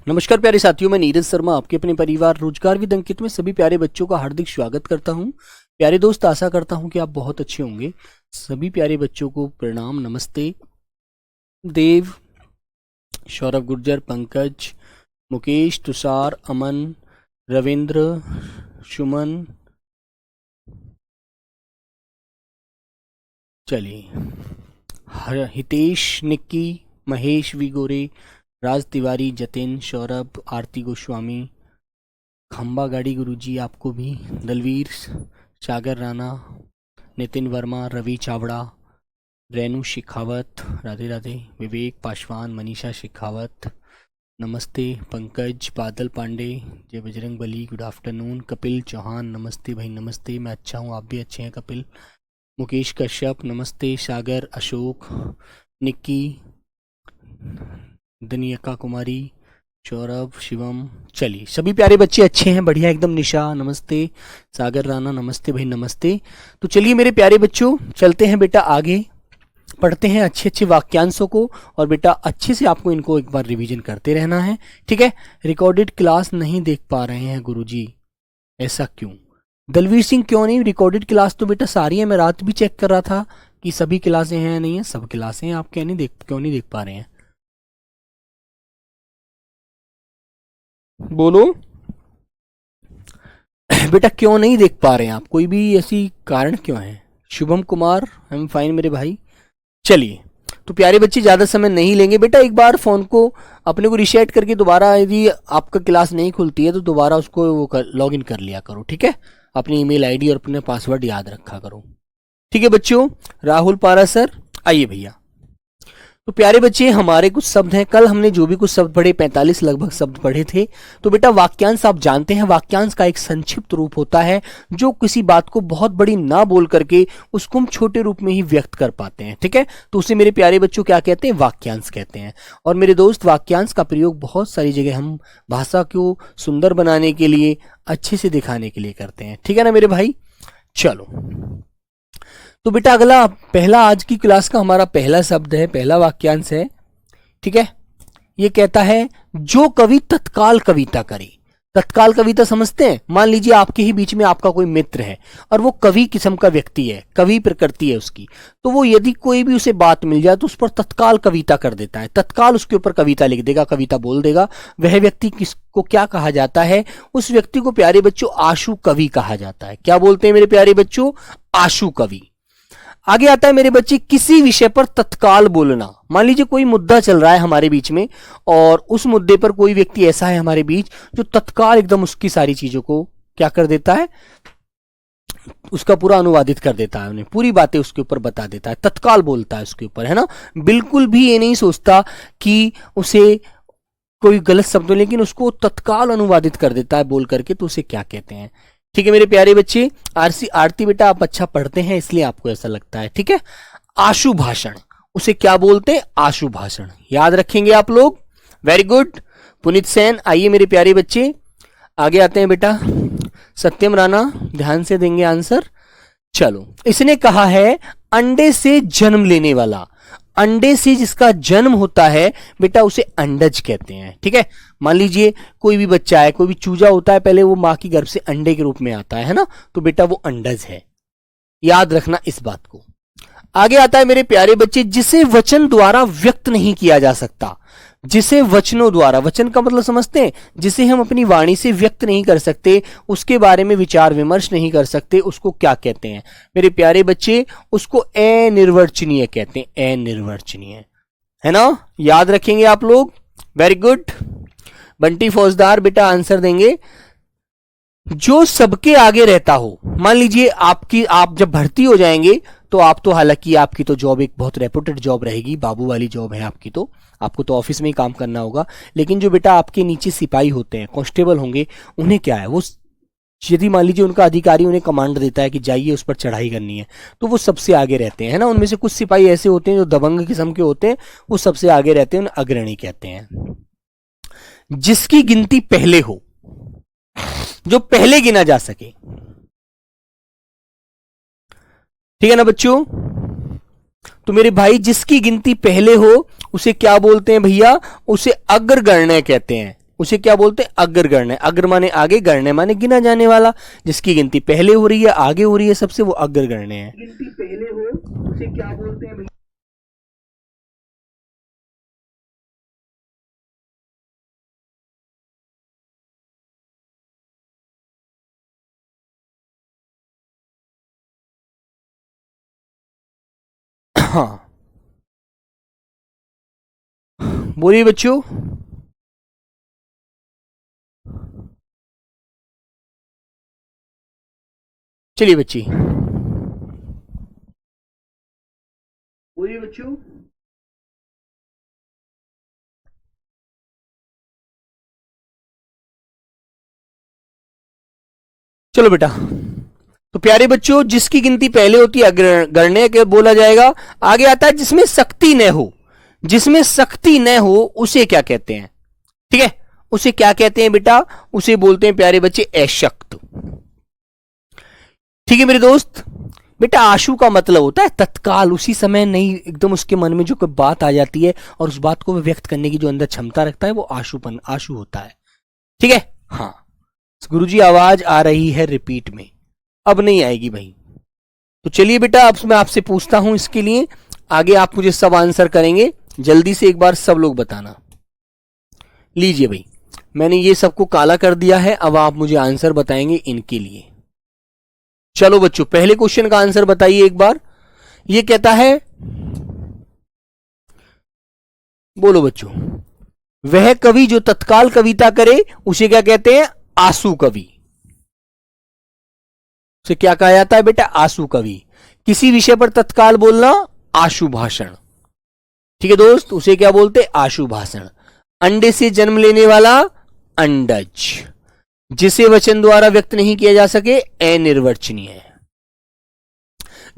नमस्कार प्यारे साथियों, मैं नीरज शर्मा आपके अपने परिवार रोजगार विद अंकित में सभी प्यारे बच्चों का हार्दिक स्वागत करता हूं। प्यारे दोस्त, आशा करता हूं कि आप बहुत अच्छे होंगे। सभी प्यारे बच्चों को प्रणाम, नमस्ते। देव, सौरभ गुर्जर, पंकज, मुकेश, तुषार, अमन, रविंद्र, सुमन, चलिए हितेश, निक्की, महेश विगोरे, राज तिवारी, जतिन, सौरभ, आरती गोस्वामी, खंबा गाड़ी गुरुजी, आपको भी, दलवीर, सागर राणा, नितिन वर्मा, रवि चावड़ा, रेनू शेखावत, राधे राधे, विवेक पासवान, मनीषा शेखावत, नमस्ते, पंकज, बादल पांडे, जय बजरंग बली, गुड आफ्टरनून, कपिल चौहान, नमस्ते भाई, नमस्ते, मैं अच्छा हूँ, आप भी अच्छे हैं कपिल, मुकेश कश्यप, नमस्ते, सागर, अशोक, निक्की, दनियका कुमारी, सौरभ, शिवम। चलिए सभी प्यारे बच्चे अच्छे हैं, बढ़िया एकदम। निशा नमस्ते, सागर राणा नमस्ते भाई, नमस्ते। तो चलिए मेरे प्यारे बच्चों, चलते हैं बेटा आगे, पढ़ते हैं अच्छे अच्छे वाक्यांशों को। और बेटा अच्छे से आपको इनको एक बार रिवीजन करते रहना है, ठीक है। रिकॉर्डेड क्लास नहीं देख पा रहे हैं गुरुजी, ऐसा क्यों? दलवीर सिंह, क्यों नहीं? रिकॉर्डेड क्लास तो बेटा सारी है, मैं रात भी चेक कर रहा था कि सभी क्लासें हैं, नहीं है, सब क्लासें हैं। आप क्यों नहीं देख पा रहे हैं? बोलो बेटा, क्यों नहीं देख पा रहे हैं आप? कोई भी ऐसी कारण क्यों है? Shubham Kumar, I am fine मेरे भाई। चलिए तो प्यारे बच्चे ज़्यादा समय नहीं लेंगे बेटा, एक बार फ़ोन को अपने को रिसेट करके दोबारा, यदि आपका क्लास नहीं खुलती है तो दोबारा उसको वो लॉग इन कर लिया करो, ठीक है। अपनी ईमेल आईडी और अपने पासवर्ड याद रखा करो, ठीक है बच्चों। राहुल पारा सर, आइए भैया। तो प्यारे बच्चे, हमारे कुछ शब्द हैं, कल हमने जो भी कुछ शब्द पढ़े 45 लगभग शब्द पढ़े थे। तो बेटा वाक्यांश आप जानते हैं, वाक्यांश का एक संक्षिप्त रूप होता है जो किसी बात को बहुत बड़ी ना बोल करके उसको हम छोटे रूप में ही व्यक्त कर पाते हैं, ठीक है। तो उसे मेरे प्यारे बच्चों क्या कहते हैं? वाक्यांश कहते हैं। और मेरे दोस्त, वाक्यांश का प्रयोग बहुत सारी जगह हम भाषा को सुंदर बनाने के लिए, अच्छे से दिखाने के लिए करते हैं, ठीक है ना मेरे भाई। चलो तो बेटा अगला पहला आज की क्लास का हमारा पहला शब्द है, पहला वाक्यांश है, ठीक है। ये कहता है जो कवि तत्काल कविता करे। तत्काल कविता समझते हैं? मान लीजिए आपके ही बीच में आपका कोई मित्र है और वो कवि किस्म का व्यक्ति है, कवि प्रकृति है उसकी, तो वो यदि कोई भी उसे बात मिल जाए तो उस पर तत्काल कविता कर देता है, तत्काल उसके ऊपर कविता लिख देगा, कविता बोल देगा। वह व्यक्ति किसको क्या कहा जाता है? उस व्यक्ति को प्यारे बच्चों आशु कवि कहा जाता है। क्या बोलते हैं मेरे प्यारे बच्चों? आशु कवि। आगे आता है मेरे बच्चे, किसी विषय पर तत्काल बोलना। मान लीजिए कोई मुद्दा चल रहा है हमारे बीच में और उस मुद्दे पर कोई व्यक्ति ऐसा है हमारे बीच जो तत्काल एकदम उसकी सारी चीजों को क्या कर देता है? उसका पूरा अनुवादित कर देता है, उन्हें पूरी बातें उसके ऊपर बता देता है, तत्काल बोलता है उसके ऊपर, है ना। बिल्कुल भी ये नहीं सोचता कि उसे कोई गलत शब्द, लेकिन उसको तत्काल अनुवादित कर देता है बोल करके, तो उसे क्या कहते हैं? ठीक है मेरे प्यारे बच्चे। आरती बेटा आप अच्छा पढ़ते हैं इसलिए आपको ऐसा लगता है, ठीक है। आशु भाषण, उसे क्या बोलते हैं? आशु भाषण, याद रखेंगे आप लोग, वेरी गुड। पुनीत सेन, आइए मेरे प्यारे बच्चे आगे आते हैं बेटा। सत्यम राणा, ध्यान से देंगे आंसर। चलो, इसने कहा है अंडे से जन्म लेने वाला। अंडे से जिसका जन्म होता है बेटा उसे अंडज कहते हैं, ठीक है। मान लीजिए कोई भी बच्चा है, कोई भी चूजा होता है, पहले वो मां की गर्भ से अंडे के रूप में आता है ना, तो बेटा वो अंडज है, याद रखना इस बात को। आगे आता है मेरे प्यारे बच्चे, जिसे वचन द्वारा व्यक्त नहीं किया जा सकता। जिसे वचनों द्वारा, वचन का मतलब समझते हैं, जिसे हम अपनी वाणी से व्यक्त नहीं कर सकते, उसके बारे में विचार विमर्श नहीं कर सकते, उसको क्या कहते हैं मेरे प्यारे बच्चे? उसको अनिर्वचनीय कहते हैं, अनिर्वचनीय, है ना, याद रखेंगे आप लोग, वेरी गुड। बंटी फौजदार बेटा आंसर देंगे, जो सबके आगे रहता हो। मान लीजिए आप जब भर्ती हो जाएंगे तो आप तो, हालांकि आपकी तो जॉब एक बहुत रेपुटेड जॉब रहेगी, बाबू वाली जॉब है आपकी, तो आपको तो ऑफिस में ही काम करना होगा। लेकिन जो बेटा आपके नीचे सिपाही होते हैं, कांस्टेबल होंगे, उन्हें क्या है, वो यदि मान लीजिए उनका अधिकारी उन्हें कमांड देता है कि जाइए उस पर चढ़ाई करनी है, तो वो सबसे आगे रहते हैं ना। उनमें से कुछ सिपाही ऐसे होते हैं जो दबंग किस्म के होते हैं, वो सबसे आगे रहते हैं, उन्हें अग्रणी कहते हैं। जिसकी गिनती पहले हो, जो पहले गिना जा सके, ठीक है ना बच्चों। तो मेरे भाई जिसकी गिनती पहले हो उसे क्या बोलते हैं भैया? उसे अग्रगण्य कहते हैं, उसे क्या बोलते हैं? अग्रगण्य। अग्र माने आगे, गण्य माने गिना जाने वाला। जिसकी गिनती पहले हो रही है, आगे हो रही है सबसे, वो अग्रगण्य है। गिनती पहले हो उसे क्या बोलते हैं? हाँ, बोलिए बच्चों। चलिए बच्ची, बोलिए बच्चों। चलो बेटा, तो प्यारे बच्चों, जिसकी गिनती पहले होती है अग्रगण्य के बोला जाएगा। आगे आता है जिसमें शक्ति न हो। जिसमें शक्ति न हो उसे क्या कहते हैं? ठीक है, उसे क्या कहते हैं बेटा? उसे बोलते हैं प्यारे बच्चे अशक्त। ठीक है मेरे दोस्त। बेटा आशु का मतलब होता है तत्काल, उसी समय, नहीं एकदम उसके मन में जो कोई बात आ जाती है और उस बात को व्यक्त करने की जो अंदर क्षमता रखता है, वो आशुपन, आशु होता है। ठीक है, हाँ। गुरुजी आवाज आ रही है रिपीट में, अब नहीं आएगी भाई। तो चलिए बेटा, अब मैं आपसे पूछता हूं इसके लिए, आगे आप मुझे सब आंसर करेंगे। जल्दी से एक बार सब लोग बताना। लीजिए भाई, मैंने ये सबको काला कर दिया है, अब आप मुझे आंसर बताएंगे इनके लिए। चलो बच्चों, पहले क्वेश्चन का आंसर बताइए एक बार। ये कहता है, बोलो बच्चों, वह कवि जो तत्काल कविता करे उसे क्या कहते हैं? आसु कवि। उसे क्या कहा जाता है बेटा? आसु कवि। किसी विषय पर तत्काल बोलना, आशु भाषण। ठीक है दोस्त, उसे क्या बोलते? आशु भाषण। अंडे से जन्म लेने वाला, अंडज। जिसे वचन द्वारा व्यक्त नहीं किया जा सके, अनिर्वचनीय।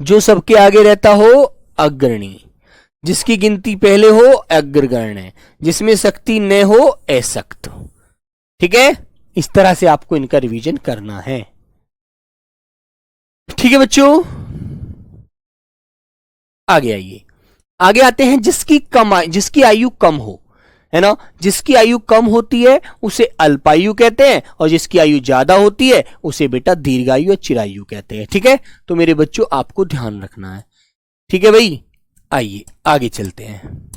जो सबके आगे रहता हो, अग्रणी। जिसकी गिनती पहले हो, अग्रगण्य। जिसमें शक्ति न हो, अशक्त। ठीक है, इस तरह से आपको इनका रिवीजन करना है। ठीक है बच्चों, आगे आइए। आगे आते हैं जिसकी आयु कम हो, है ना। जिसकी आयु कम होती है उसे अल्पायु कहते हैं, और जिसकी आयु ज्यादा होती है उसे बेटा दीर्घायु या चिरायु कहते हैं। ठीक है, तो मेरे बच्चों आपको ध्यान रखना है। ठीक है भाई, आइए आगे चलते हैं।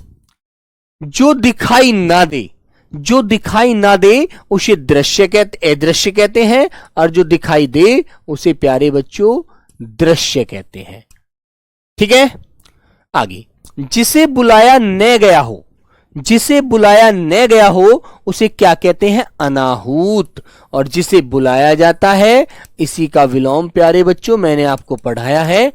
जो दिखाई ना दे, जो दिखाई ना दे उसे अदृश्य कहते हैं, और जो दिखाई दे उसे प्यारे बच्चों दृश्य कहते हैं। ठीक है, आगे। जिसे बुलाया न गया हो, जिसे बुलाया न गया हो उसे क्या कहते हैं? अनाहूत। और जिसे बुलाया जाता है, इसी का विलोम प्यारे बच्चों मैंने आपको पढ़ाया है,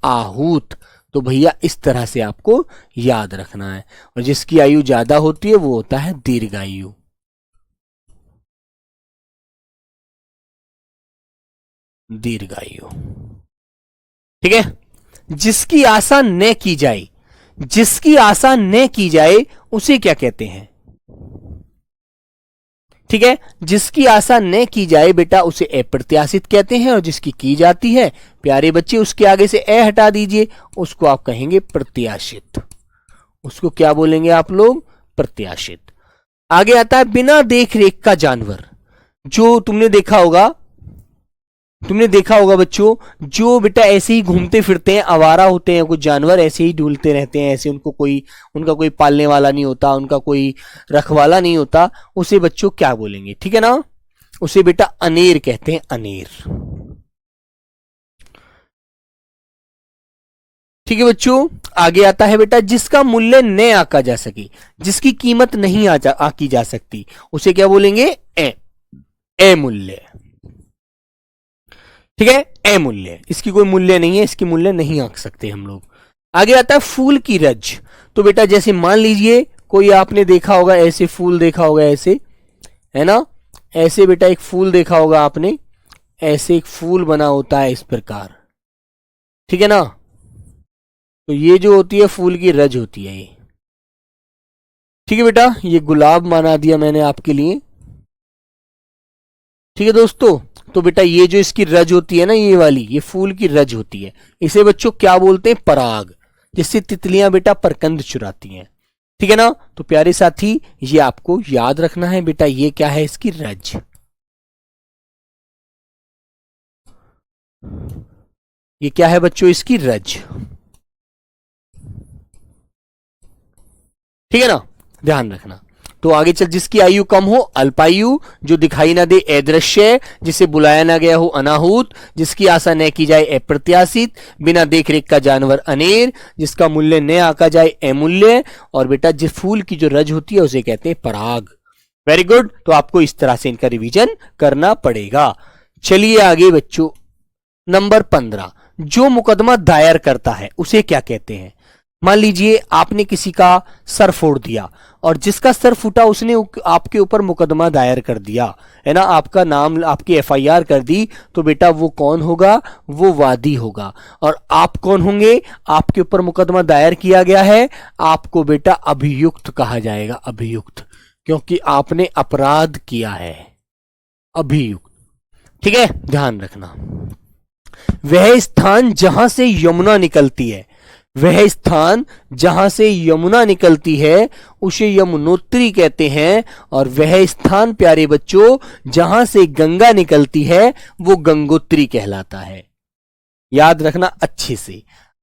आहूत। तो भैया इस तरह से आपको याद रखना है। और जिसकी आयु ज्यादा होती है वो होता है दीर्घायु। दीर्घायु। ठीक है, जिसकी आशा न की जाए, जिसकी आशा न की जाए उसे क्या कहते हैं? ठीक है, जिसकी आशा न की जाए बेटा उसे अप्रत्याशित कहते हैं, और जिसकी की जाती है प्यारे बच्चे उसके आगे से ए हटा दीजिए, उसको आप कहेंगे प्रत्याशित। उसको क्या बोलेंगे आप लोग? प्रत्याशित। आगे आता है बिना देख रेख का जानवर। जो तुमने देखा होगा, तुमने देखा होगा बच्चों, जो बेटा ऐसे ही घूमते फिरते हैं, आवारा होते हैं कुछ जानवर, ऐसे ही ढूंढते रहते हैं, ऐसे उनका कोई पालने वाला नहीं होता, उनका कोई रखवाला नहीं होता, उसे बच्चों क्या बोलेंगे? ठीक है ना, उसे बेटा अनेर कहते हैं, अनेर। ठीक है बच्चों, आगे आता है बेटा जिसका मूल्य न आका जा सके, जिसकी कीमत नहीं आकी जा सकती, उसे क्या बोलेंगे? अमूल्य। ठीक है, अमूल्य। इसकी कोई मूल्य नहीं है, इसकी मूल्य नहीं आंक सकते हम लोग। आगे आता है फूल की रज। तो बेटा जैसे मान लीजिए कोई आपने देखा होगा, ऐसे फूल देखा होगा, ऐसे, है ना, ऐसे बेटा एक फूल देखा होगा आपने, ऐसे एक फूल बना होता है इस प्रकार। ठीक है ना, तो ये जो होती है फूल की रज होती है ये। ठीक है बेटा, ये गुलाब माना दिया मैंने आपके लिए। ठीक है दोस्तों, तो बेटा ये जो इसकी रज होती है ना, ये वाली, ये फूल की रज होती है, इसे बच्चों क्या बोलते हैं? पराग। जिससे तितलियां बेटा परकंद चुराती हैं। ठीक है ना। तो प्यारे साथी ये आपको याद रखना है बेटा, ये क्या है इसकी रज। ये क्या है बच्चों इसकी रज, ठीक है ना, ध्यान रखना। तो आगे चल, जिसकी आयु कम हो अल्पायु, जो दिखाई ना दे अदृश्य, जिसे बुलाया ना गया हो अनाहूत, जिसकी आशा न की जाए अप्रत्याशित, बिना देखरेख का जानवर अनेर, जिसका मूल्य न आका जाए अमूल्य, और बेटा जिस फूल की जो रज होती है उसे कहते हैं पराग। Very good. तो आपको इस तरह से इनका रिवीजन करना पड़ेगा। चलिए आगे बच्चों, नंबर 15, जो मुकदमा दायर करता है उसे क्या कहते हैं। मान लीजिए आपने किसी का सर फोड़ दिया, और जिसका सर फूटा उसने आपके ऊपर मुकदमा दायर कर दिया, है ना, आपका नाम, आपकी एफआईआर कर दी, तो बेटा वो कौन होगा, वो वादी होगा। और आप कौन होंगे, आपके ऊपर मुकदमा दायर किया गया है, आपको बेटा अभियुक्त कहा जाएगा, अभियुक्त, क्योंकि आपने अपराध किया है, अभियुक्त। ठीक है, ध्यान रखना। वह स्थान जहां से यमुना निकलती है, वह स्थान जहां से यमुना निकलती है उसे यमुनोत्री कहते हैं, और वह स्थान प्यारे बच्चों जहां से गंगा निकलती है वो गंगोत्री कहलाता है। याद रखना अच्छे से।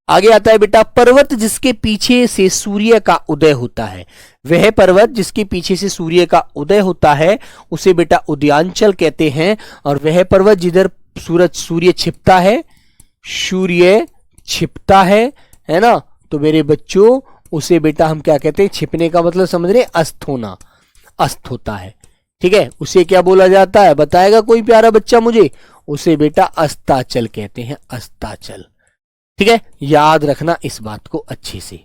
आगे आता है बेटा, पर्वत जिसके पीछे से सूर्य का उदय होता है, वह पर्वत जिसके पीछे से सूर्य का उदय होता है उसे बेटा उदयांचल कहते हैं, और वह पर्वत जिधर सूर्य छिपता है, सूर्य छिपता है ना, तो मेरे बच्चों उसे बेटा हम क्या कहते हैं, छिपने का मतलब समझ रहे, अस्त होना, अस्त होता है। ठीक है, उसे क्या बोला जाता है, बताएगा कोई प्यारा बच्चा मुझे, उसे बेटा अस्ताचल कहते हैं, अस्ताचल। ठीक है, याद रखना इस बात को अच्छे से।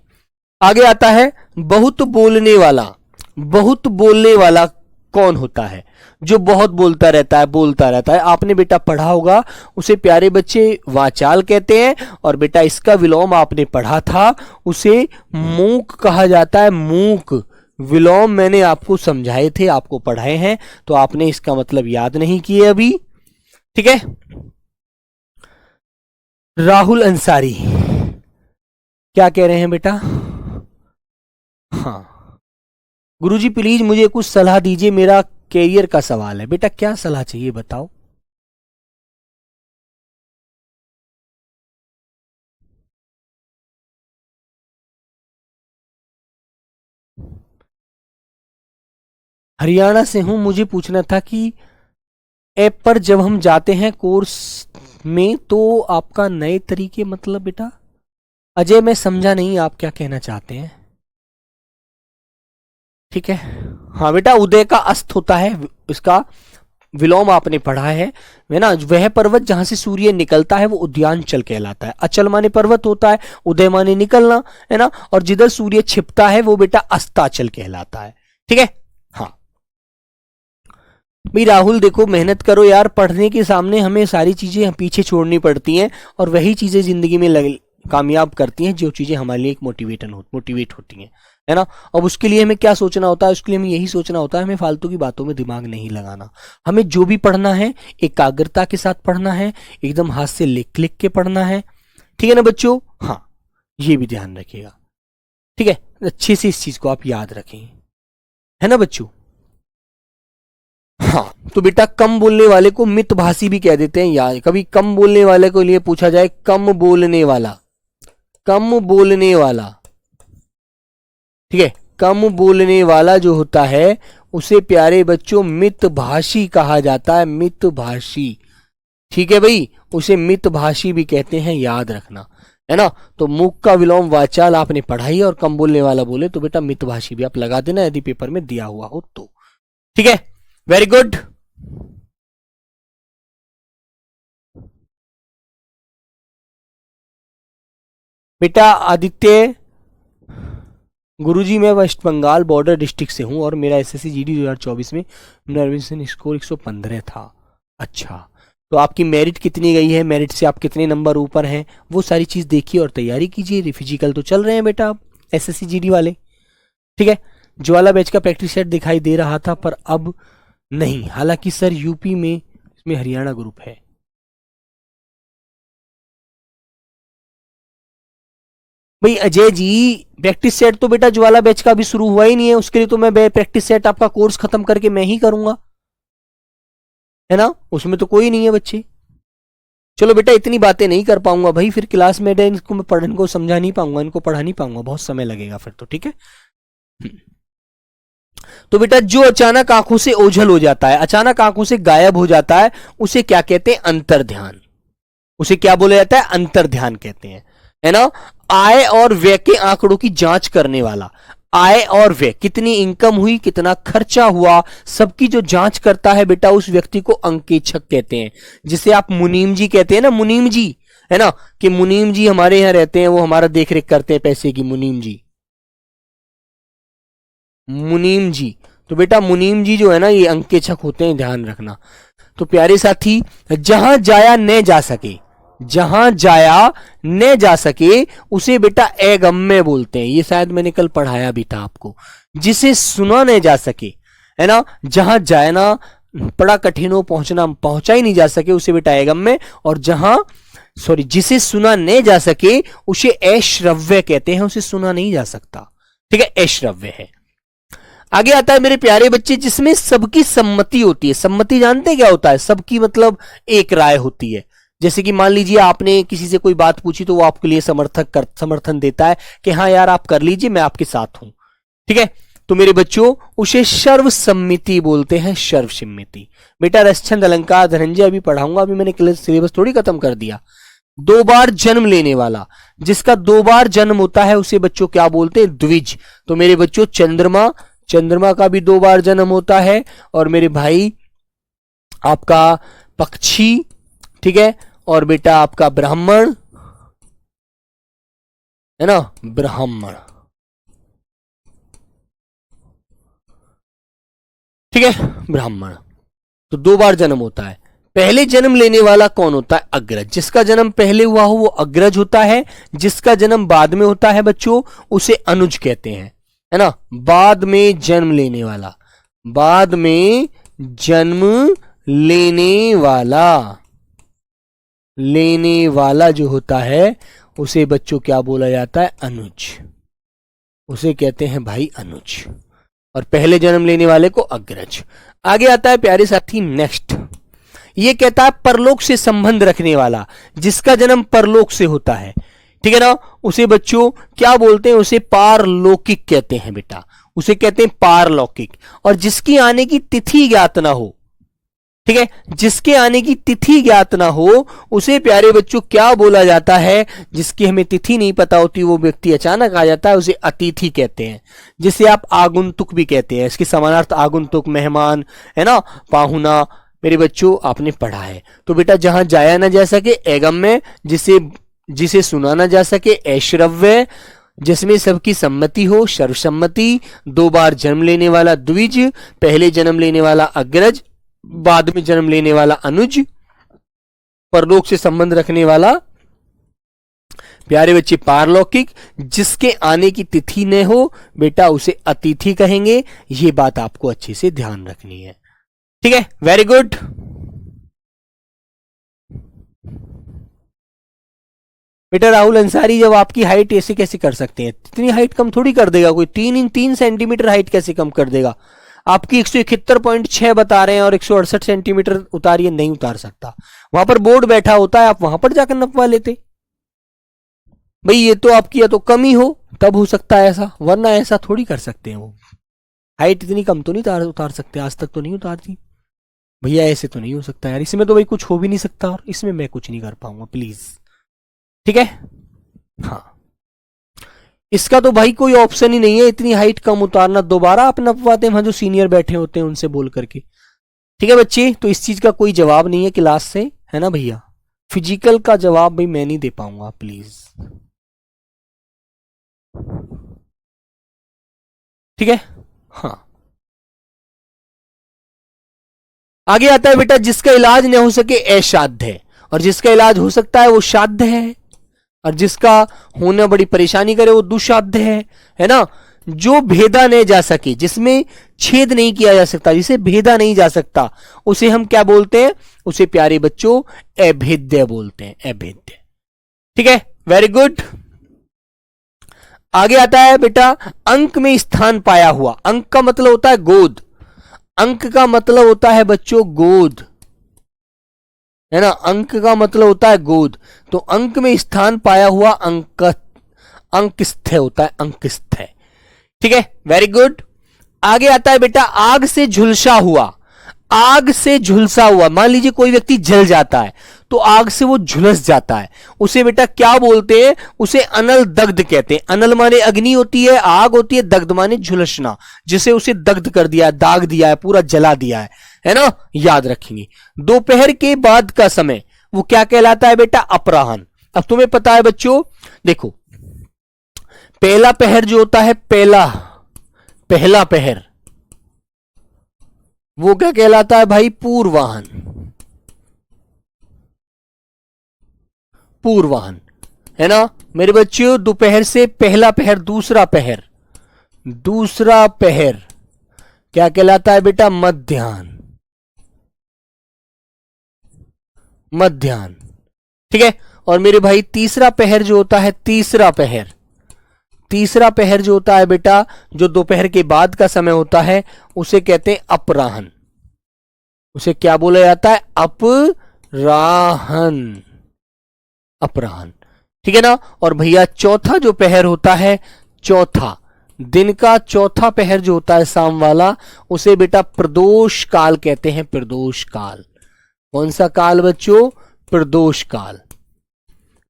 आगे आता है, बहुत बोलने वाला, बहुत बोलने वाला कौन होता है, जो बहुत बोलता रहता है, बोलता रहता है। आपने बेटा पढ़ा होगा, उसे प्यारे बच्चे वाचाल कहते हैं, और बेटा इसका विलोम आपने पढ़ा था, उसे मूक कहा जाता है, मूक। विलोम मैंने आपको समझाए थे, आपको पढ़ाए हैं, तो आपने इसका मतलब याद नहीं किए अभी। ठीक है, राहुल अंसारी क्या कह रहे हैं बेटा, हाँ, गुरुजी प्लीज मुझे कुछ सलाह दीजिए, मेरा कैरियर का सवाल है। बेटा क्या सलाह चाहिए बताओ। हरियाणा से हूं, मुझे पूछना था कि ऐप पर जब हम जाते हैं कोर्स में तो आपका नए तरीके, मतलब बेटा अजय मैं समझा नहीं आप क्या कहना चाहते हैं। ठीक है, हाँ बेटा, उदय का अस्त होता है, इसका विलोम आपने पढ़ा है ना। वह पर्वत जहां से सूर्य निकलता है वो उदयांचल कहलाता है। अचल माने पर्वत होता है, उदय माने निकलना, है ना, और जिधर सूर्य छिपता है वो बेटा अस्ताचल कहलाता है। ठीक है, हाँ भाई राहुल देखो, मेहनत करो यार, पढ़ने के सामने हमें सारी चीजें पीछे छोड़नी पड़ती हैं, और वही चीजें जिंदगी में कामयाब करती हैं, जो चीजें हमारे लिए एक मोटिवेट होती हैं, है ना। अब उसके लिए हमें क्या सोचना होता है, उसके लिए हमें यही सोचना होता है, हमें फालतू की बातों में दिमाग नहीं लगाना। हमें जो भी पढ़ना है एकाग्रता के साथ पढ़ना है, एकदम हाथ से लिख लिख के पढ़ना है। ठीक है ना बच्चों, हाँ ये भी ध्यान रखिएगा। ठीक है, अच्छे से इस चीज को आप याद रखें, है ना बच्चों। हाँ, तो बेटा कम बोलने वाले को मितभाषी भी कह देते हैं। यार कभी कम बोलने वाले को लिए पूछा जाए, कम बोलने वाला, कम बोलने वाला, ठीक है, कम बोलने वाला जो होता है उसे प्यारे बच्चों मितभाषी कहा जाता है, मितभाषी। ठीक है भाई, उसे मितभाषी भी कहते हैं, याद रखना, है ना। तो मूक का विलोम वाचाल आपने पढ़ाई, और कम बोलने वाला बोले तो बेटा मितभाषी भी आप लगा देना यदि पेपर में दिया हुआ हो तो। ठीक है, वेरी गुड। बेटा आदित्य, गुरुजी मैं वेस्ट बंगाल बॉर्डर डिस्ट्रिक्ट से हूं, और मेरा एसएससी जीडी 2024 में मेरा स्कोर 115 था। अच्छा, तो आपकी मेरिट कितनी गई है, मेरिट से आप कितने नंबर ऊपर हैं, वो सारी चीज देखिए और तैयारी कीजिए। फिजिकल तो चल रहे हैं बेटा आप एसएससी जीडी वाले। ठीक है, ज्वाला बैच का प्रैक्टिस सेट दिखाई दे रहा था पर अब नहीं, हालांकि सर यूपी में इसमें हरियाणा ग्रुप है। भाई अजय जी, प्रैक्टिस सेट तो बेटा ज्वाला बैच का भी शुरू हुआ ही नहीं है, उसके लिए तो मैं प्रैक्टिस सेट आपका कोर्स खत्म करके मैं ही करूंगा, है ना, उसमें तो कोई नहीं है बच्चे। चलो बेटा इतनी बातें नहीं कर पाऊंगा भाई, फिर क्लास में इनको मैं पढ़ने को समझा नहीं पाऊंगा, इनको पढ़ा नहीं पाऊंगा, बहुत समय लगेगा फिर तो, ठीक है। तो बेटा जो अचानक आंखों से ओझल हो जाता है, अचानक आंखों से गायब हो जाता है, उसे क्या कहते हैं? अंतर ध्यान। उसे क्या बोला जाता है? अंतर ध्यान कहते हैं, है ना। आय और व्यय के आंकड़ों की जांच करने वाला, आय और व्यय, कितनी इनकम हुई, कितना खर्चा हुआ, सबकी जो जांच करता है बेटा, उस व्यक्ति को अंकेक्षक कहते हैं, जिसे आप मुनीम जी कहते हैं ना, मुनीम जी, है ना, कि मुनीम जी हमारे यहां रहते हैं, वो हमारा देखरेख करते हैं पैसे की, मुनीम जी, मुनीम जी। तो बेटा मुनीम जी जो है ना, ये अंकेक्षक होते हैं, ध्यान रखना। तो प्यारे साथी, जहां जाया न जा सके, जहां जाया न जा सके उसे बेटा अगम्य बोलते हैं, ये शायद मैंने कल पढ़ाया भी था आपको। जिसे सुना न जा सके, है ना, जहां जाए ना, बड़ा कठिन हो पहुंचना, पहुंचा ही नहीं जा सके, उसे बेटा अगम्य। और जहां जिसे सुना न जा सके उसे अश्रव्य कहते हैं, उसे सुना नहीं जा सकता, ठीक है, अश्रव्य है। आगे आता है मेरे प्यारे बच्चे, जिसमें सबकी सम्मति होती है। सम्मति जानते हैं क्या होता है? सबकी मतलब एक राय होती है। जैसे कि मान लीजिए आपने किसी से कोई बात पूछी, तो वो आपके लिए समर्थन देता है कि हाँ यार आप कर लीजिए, मैं आपके साथ हूं, ठीक है। तो मेरे बच्चों उसे सर्वसम्मति बोलते हैं, सर्वसम्मति। बेटा रसछंद अलंकार धनंजय अभी पढ़ाऊंगा, अभी मैंने सिलेबस थोड़ी खत्म कर दिया। 2 बार जन्म लेने वाला, जिसका 2 बार जन्म होता है उसे बच्चों क्या बोलते हैं? द्विज। तो मेरे बच्चों चंद्रमा, चंद्रमा का भी 2 बार जन्म होता है, और मेरे भाई आपका पक्षी, ठीक है, और बेटा आपका ब्राह्मण, है ना, ब्राह्मण, ठीक है, ब्राह्मण। तो 2 बार जन्म होता है। पहले जन्म लेने वाला कौन होता है? अग्रज। जिसका जन्म पहले हुआ हो वो अग्रज होता है, जिसका जन्म बाद में होता है बच्चों उसे अनुज कहते हैं, है ना। बाद में जन्म लेने वाला, बाद में जन्म लेने वाला जो होता है उसे बच्चों क्या बोला जाता है? अनुज। उसे कहते हैं भाई अनुज, और पहले जन्म लेने वाले को अग्रज। आगे आता है प्यारे साथी नेक्स्ट, ये कहता है परलोक से संबंध रखने वाला, जिसका जन्म परलोक से होता है, ठीक है ना, उसे बच्चों क्या बोलते हैं? उसे पारलौकिक कहते हैं बेटा, उसे कहते हैं पारलौकिक। और जिसकी आने की तिथि ज्ञात ना हो, ठीक है, जिसके आने की तिथि ज्ञात ना हो उसे प्यारे बच्चों क्या बोला जाता है? जिसकी हमें तिथि नहीं पता होती, वो व्यक्ति अचानक आ जाता है, उसे अतिथि कहते हैं, जिसे आप आगुंतुक भी कहते हैं। इसके समानार्थ आगुंतुक, मेहमान, है ना, पाहुना, मेरे बच्चों आपने पढ़ा है। तो बेटा जहां जाया ना जा सके अगम्य, जिसे सुना ना जा सके अश्रव्य, जिसमें सबकी सम्मति हो सर्वसम्मति, 2 बार जन्म लेने वाला द्विज, पहले जन्म लेने वाला अग्रज, बाद में जन्म लेने वाला अनुज, परलोक से संबंध रखने वाला प्यारे बच्चे पारलौकिक, जिसके आने की तिथि न हो बेटा उसे अतिथि कहेंगे। ये बात आपको अच्छे से ध्यान रखनी है, ठीक है, वेरी गुड। बेटा राहुल अंसारी, जब आपकी हाइट ऐसे कैसे कर सकते हैं? इतनी हाइट कम थोड़ी कर देगा कोई, 3 सेंटीमीटर हाइट कैसे कम कर देगा? आपकी 171.6 बता रहे हैं और 168 सेंटीमीटर उतारिए, नहीं उतार सकता। वहां पर बोर्ड बैठा होता है, आप वहां पर जाकर नपवा लेते। भाई ये तो आपकी या तो कम ही हो तब हो सकता है ऐसा, वरना ऐसा थोड़ी कर सकते हैं। वो हाइट इतनी कम तो नहीं उतार सकते, आज तक तो नहीं उतारती भैया, ऐसे तो नहीं हो सकता यार, इसमें तो भाई कुछ हो भी नहीं सकता, और इसमें मैं कुछ नहीं कर पाऊंगा प्लीज, ठीक है। हाँ इसका तो भाई कोई ऑप्शन ही नहीं है, इतनी हाइट कम उतारना। दोबारा आप नपवाते हैं, जो सीनियर बैठे होते हैं उनसे बोल करके, ठीक है बच्चे। तो इस चीज का कोई जवाब नहीं है क्लास से, है ना भैया। फिजिकल का जवाब भाई मैं नहीं दे पाऊंगा प्लीज, ठीक है। हाँ आगे आता है बेटा, जिसका इलाज न हो सके असाध्य है, और जिसका इलाज हो सकता है वो साध्य है, और जिसका होना बड़ी परेशानी करे वो दुसाध्य है ना। जो भेदा नहीं जा सके, जिसमें छेद नहीं किया जा सकता, जिसे भेदा नहीं जा सकता, उसे हम क्या बोलते हैं? उसे प्यारे बच्चों अभेद्य बोलते हैं, अभेद्य, ठीक है, वेरी गुड। आगे आता है बेटा अंक में स्थान पाया हुआ। अंक का मतलब होता है गोद, अंक का मतलब होता है बच्चों गोद, है ना, अंक का मतलब होता है गोद। तो अंक में स्थान पाया हुआ अंक, अंकस्थ होता है, अंकस्थ है। ठीक है, वेरी गुड। आगे आता है बेटा आग से झुलसा हुआ। आग से झुलसा हुआ, मान लीजिए कोई व्यक्ति जल जाता है तो आग से वो झुलस जाता है, उसे बेटा क्या बोलते हैं? उसे अनल दग्ध कहते हैं। अनल माने अग्नि होती है, आग होती है, दग्ध माने झुलसना, जिसे उसे दग्ध कर दिया है, दाग दिया है, पूरा जला दिया है ना, याद रखेंगे। दोपहर के बाद का समय वो क्या कहलाता है बेटा? अपराह्न। अब तुम्हें पता है बच्चों, देखो पहला पहर जो होता है, पहला पहर वो क्या कहलाता है भाई? पूर्वाहन, पूर्वाहन, है ना मेरे बच्चों। दोपहर से पहला पहर, दूसरा पहर, दूसरा पहर क्या कहलाता है बेटा? मध्याह्न, मध्याह्न। ठीक है, और मेरे भाई तीसरा पहर जो होता है, तीसरा पहर, तीसरा पहर जो होता है बेटा, जो दोपहर के बाद का समय होता है, उसे कहते हैं अपराह्न। उसे क्या बोला जाता है? अपराह्न, अपराह्न। ठीक है ना। और भैया चौथा जो पहर होता है, चौथा दिन का चौथा पहर जो होता है शाम वाला, उसे बेटा प्रदोष काल कहते हैं, प्रदोष काल। कौन सा काल बच्चों? प्रदोष काल।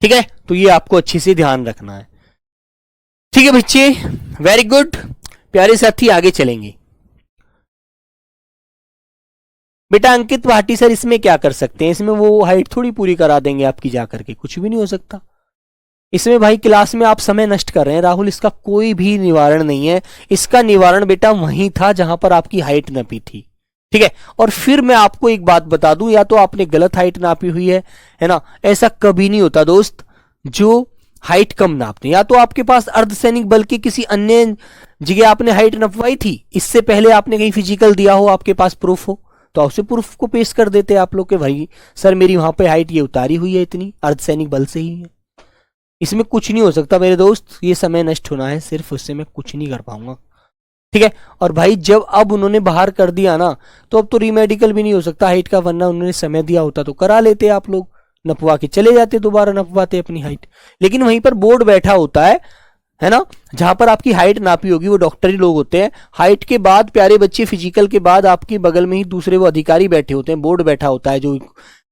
ठीक है, तो ये आपको अच्छे से ध्यान रखना है। ठीक है बच्चे, वेरी गुड प्यारे साथी, आगे चलेंगे। बेटा अंकित भाटी सर इसमें क्या कर सकते हैं? इसमें वो हाइट थोड़ी पूरी करा देंगे आपकी जाकर के, कुछ भी नहीं हो सकता इसमें भाई। क्लास में आप समय नष्ट कर रहे हैं राहुल, इसका कोई भी निवारण नहीं है। इसका निवारण बेटा वहीं था जहां पर आपकी हाइट नपी थी। ठीक है, और फिर मैं आपको एक बात बता दूं, या तो आपने गलत हाइट नापी हुई है ना, ऐसा कभी नहीं होता दोस्त जो हाइट कम नापते, या तो आपके पास अर्धसैनिक बल के किसी अन्य जगह आपने हाइट नपवाई थी, इससे पहले आपने कहीं फिजिकल दिया हो, आपके पास प्रूफ हो, तो आपसे प्रूफ को पेश कर देते आप लोग के भाई सर मेरी वहां पे हाइट ये उतारी हुई है, इतनी अर्धसैनिक बल से ही है। इसमें कुछ नहीं हो सकता मेरे दोस्त, ये समय नष्ट होना है सिर्फ, उससे मैं कुछ नहीं कर पाऊंगा। ठीक है, और भाई जब अब उन्होंने बाहर कर दिया ना, तो अब तो रीमेडिकल भी नहीं हो सकता हाइट का, वरना उन्होंने समय दिया होता तो करा लेते आप लोग, नपवा के चले जाते, दोबारा नपवाते अपनी हाइट। लेकिन वहीं पर बोर्ड बैठा होता है ना, जहां पर आपकी हाइट नापी होगी, वो डॉक्टरी लोग होते हैं। हाइट के बाद प्यारे बच्चे फिजिकल के बाद आपके बगल में ही दूसरे वो अधिकारी बैठे होते हैं, बोर्ड बैठा होता है, जो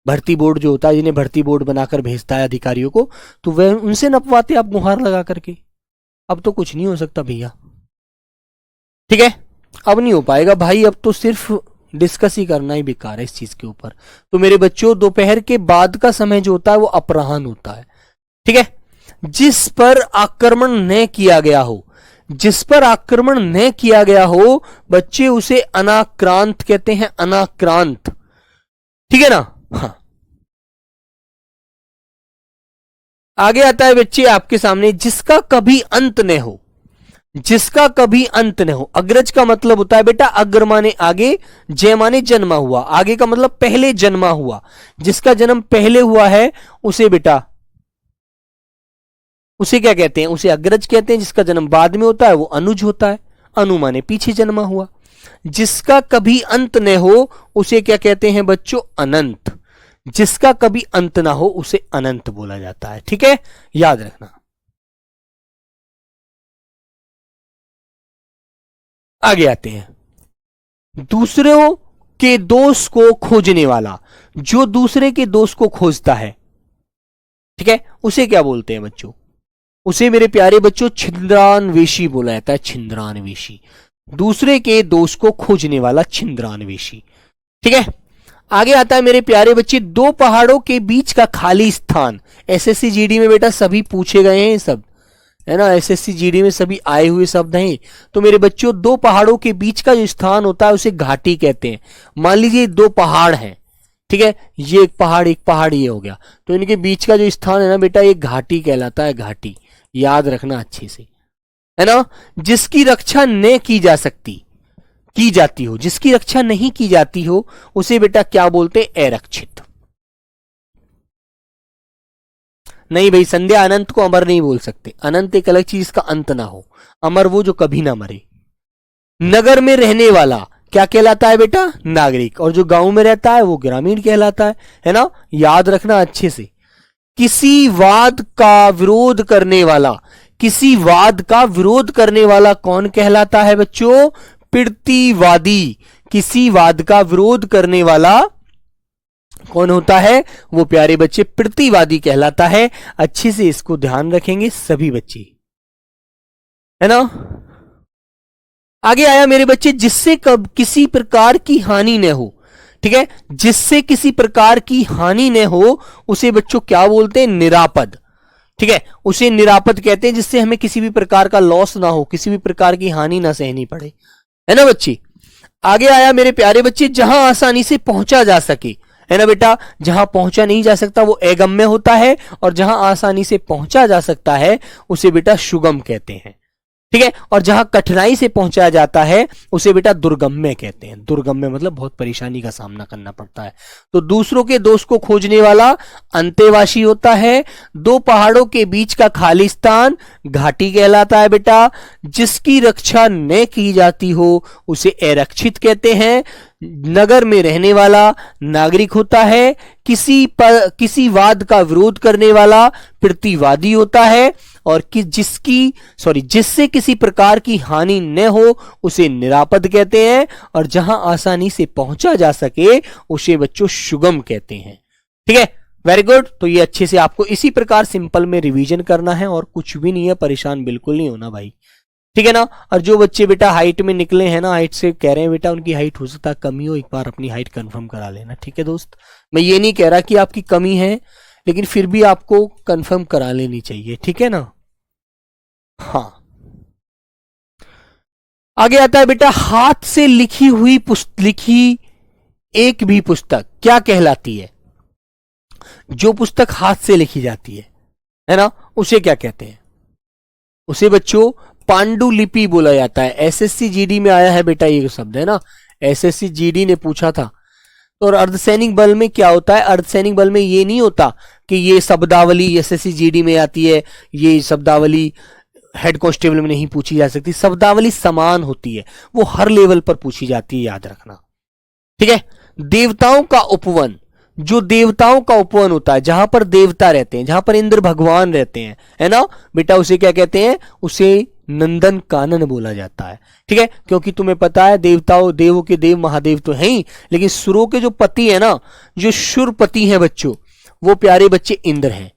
भर्ती बोर्ड जो होता है, जिन्हें भर्ती बोर्ड बनाकर भेजता है अधिकारियों को, तो वह उनसे नपवाते आप गुहार लगा करके। अब तो कुछ नहीं हो सकता भैया। ठीक है, अब नहीं हो पाएगा भाई, अब तो सिर्फ डिस्कस ही करना ही बेकार है इस चीज के ऊपर। तो मेरे बच्चों दोपहर के बाद का समय जो होता है वो अपराह्न होता है। ठीक है, जिस पर आक्रमण न किया गया हो, जिस पर आक्रमण न किया गया हो बच्चे, उसे अनाक्रांत कहते हैं, अनाक्रांत। ठीक है ना। हाँ, आगे आता है बच्चे आपके सामने, जिसका कभी अंत न हो, जिसका कभी अंत न हो। अग्रज का मतलब होता है बेटा अग्र माने आगे, जय माने जन्मा हुआ, आगे का मतलब पहले जन्मा हुआ, जिसका जन्म पहले हुआ है उसे बेटा, उसे क्या कहते हैं? उसे अग्रज कहते हैं। जिसका जन्म बाद में होता है वो अनुज होता है, अनु माने पीछे जन्मा हुआ। जिसका कभी अंत न हो उसे क्या कहते हैं बच्चों? अनंत। जिसका कभी अंत ना हो उसे अनंत बोला जाता है। ठीक है, याद रखना। आगे आते हैं, दूसरों के दोष को खोजने वाला, जो दूसरे के दोष को खोजता है, ठीक है, उसे क्या बोलते हैं बच्चों? उसे मेरे प्यारे बच्चों छिंद्रान्वेषी बोला जाता है, छिंद्रान्वेषी। दूसरे के दोष को खोजने वाला छिंद्रान्वेषी। ठीक है, आगे आता है मेरे प्यारे बच्चे, दो पहाड़ों के बीच का खाली स्थान। एसएससी जीडी में बेटा सभी पूछे गए हैं सब, है ना, एसएससी जीडी में सभी आए हुए शब्द हैं। तो मेरे बच्चों दो पहाड़ों के बीच का जो स्थान होता है उसे घाटी कहते हैं। मान लीजिए दो पहाड़ हैं, ठीक है, ये एक पहाड़ ये हो गया, तो इनके बीच का जो स्थान है ना बेटा, ये घाटी कहलाता है, घाटी। याद रखना अच्छे से, है ना। जिसकी रक्षा न की जा सकती, की जाती हो, जिसकी रक्षा नहीं की जाती हो उसे बेटा क्या बोलते हैं? अरक्षित। नहीं भाई, संध्या अनंत को अमर नहीं बोल सकते। अनंत एक अलग चीज का अंत ना हो, अमर वो जो कभी ना मरे। नगर में रहने वाला क्या कहलाता है बेटा? नागरिक। और जो गांव में रहता है वो ग्रामीण कहलाता है ना? याद रखना अच्छे से। किसी वाद का विरोध करने वाला, किसी वाद का विरोध करने वाला कौन कहलाता है बच्चों? प्रतिवादी। किसी वाद का विरोध करने वाला कौन होता है? वो प्यारे बच्चे प्रतिवादी कहलाता है। अच्छे से इसको ध्यान रखेंगे सभी बच्चे, है ना? आगे आया मेरे बच्चे, जिससे कब किसी प्रकार की हानि न हो। ठीक है, जिससे किसी प्रकार की हानि न हो उसे बच्चों क्या बोलते हैं? निरापद। ठीक है, उसे निरापद कहते हैं, जिससे हमें किसी भी प्रकार का लॉस ना हो, किसी भी प्रकार की हानि ना सहनी पड़े, है ना बच्चे? आगे आया मेरे प्यारे बच्चे, जहां आसानी से पहुंचा जा सके, है ना बेटा? जहां पहुंचा नहीं जा सकता वो अगम्य होता है, और जहां आसानी से पहुंचा जा सकता है उसे बेटा सुगम कहते हैं। ठीक है, और जहां कठिनाई से पहुंचाया जाता है उसे बेटा दुर्गम्य कहते हैं। दुर्गम्य मतलब बहुत परेशानी का सामना करना पड़ता है। तो दूसरों के दोष को खोजने वाला अंतेवासी होता है। दो पहाड़ों के बीच का खाली स्थान घाटी कहलाता है बेटा। जिसकी रक्षा न की जाती हो उसे अरक्षित कहते हैं। नगर में रहने वाला नागरिक होता है। किसी वाद का विरोध करने वाला प्रतिवादी होता है। और जिससे किसी प्रकार की हानि न हो उसे निरापद कहते हैं। और जहां आसानी से पहुंचा जा सके उसे बच्चों सुगम कहते हैं। ठीक है, वेरी गुड। तो ये अच्छे से आपको इसी प्रकार सिंपल में रिवीजन करना है, और कुछ भी नहीं है, परेशान बिल्कुल नहीं होना भाई। ठीक है ना? और जो बच्चे बेटा हाइट में निकले हैं ना, हाइट से कह रहे हैं बेटा उनकी हाइट हो सकता है कमी हो, एक बार अपनी हाइट कंफर्म करा लेना। ठीक है दोस्त, मैं ये नहीं कह रहा कि आपकी कमी है, लेकिन फिर भी आपको कंफर्म करा लेनी चाहिए। ठीक है ना? हाँ, आगे आता है बेटा, हाथ से लिखी एक भी पुस्तक क्या कहलाती है? जो पुस्तक हाथ से लिखी जाती है ना, उसे क्या कहते हैं? उसे बच्चों पांडुलिपि बोला जाता है। एसएससी जीडी में आया है बेटा ये शब्द, है ना? एसएससी जीडी ने पूछा था। और अर्धसैनिक बल में क्या होता है? अर्धसैनिक बल में ये नहीं होता कि ये शब्दावली एसएससी जीडी में आती है, ये शब्दावली हेड कांस्टेबल में नहीं पूछी जा सकती। शब्दावली समान होती है, वो हर लेवल पर पूछी जाती है, याद रखना। ठीक है, देवताओं का उपवन, जो देवताओं का उपवन होता है, जहां पर देवता रहते हैं, जहां पर इंद्र भगवान रहते हैं, है ना बेटा, उसे क्या कहते हैं? उसे नंदन कानन बोला जाता है। ठीक है, क्योंकि तुम्हें पता है देवों के देव महादेव तो हैं ही, लेकिन सुरों के जो पति है ना, जो शुरपति हैं बच्चों, वो प्यारे बच्चे इंद्र हैं।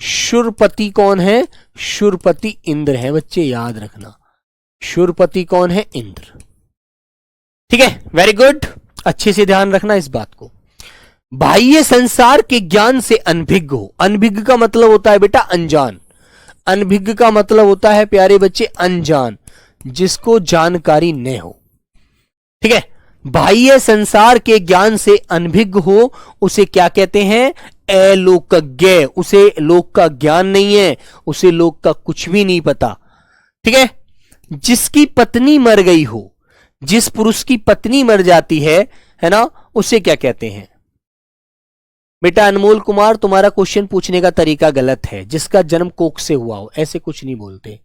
शुरपति कौन है? शुरपति इंद्र है बच्चे, याद रखना। शुरपति कौन है? इंद्र। ठीक है, वेरी गुड, अच्छे से ध्यान रखना इस बात को। बाह्य संसार के ज्ञान से अनभिज्ञ हो। अनभिज्ञ का मतलब होता है बेटा अनजान। अनभिज्ञ का मतलब होता है प्यारे बच्चे अनजान, जिसको जानकारी न हो। ठीक है, बाह्य संसार के ज्ञान से अनभिज्ञ हो उसे क्या कहते हैं? अलोकज्ञ। उसे लोक का ज्ञान नहीं है, उसे लोक का कुछ भी नहीं पता। ठीक है, जिसकी पत्नी मर गई हो, जिस पुरुष की पत्नी मर जाती है ना, उसे क्या कहते हैं? बेटा अनमोल कुमार, तुम्हारा क्वेश्चन पूछने का तरीका गलत है। जिसका जन्म कोख से हुआ हो, ऐसे कुछ नहीं बोलते,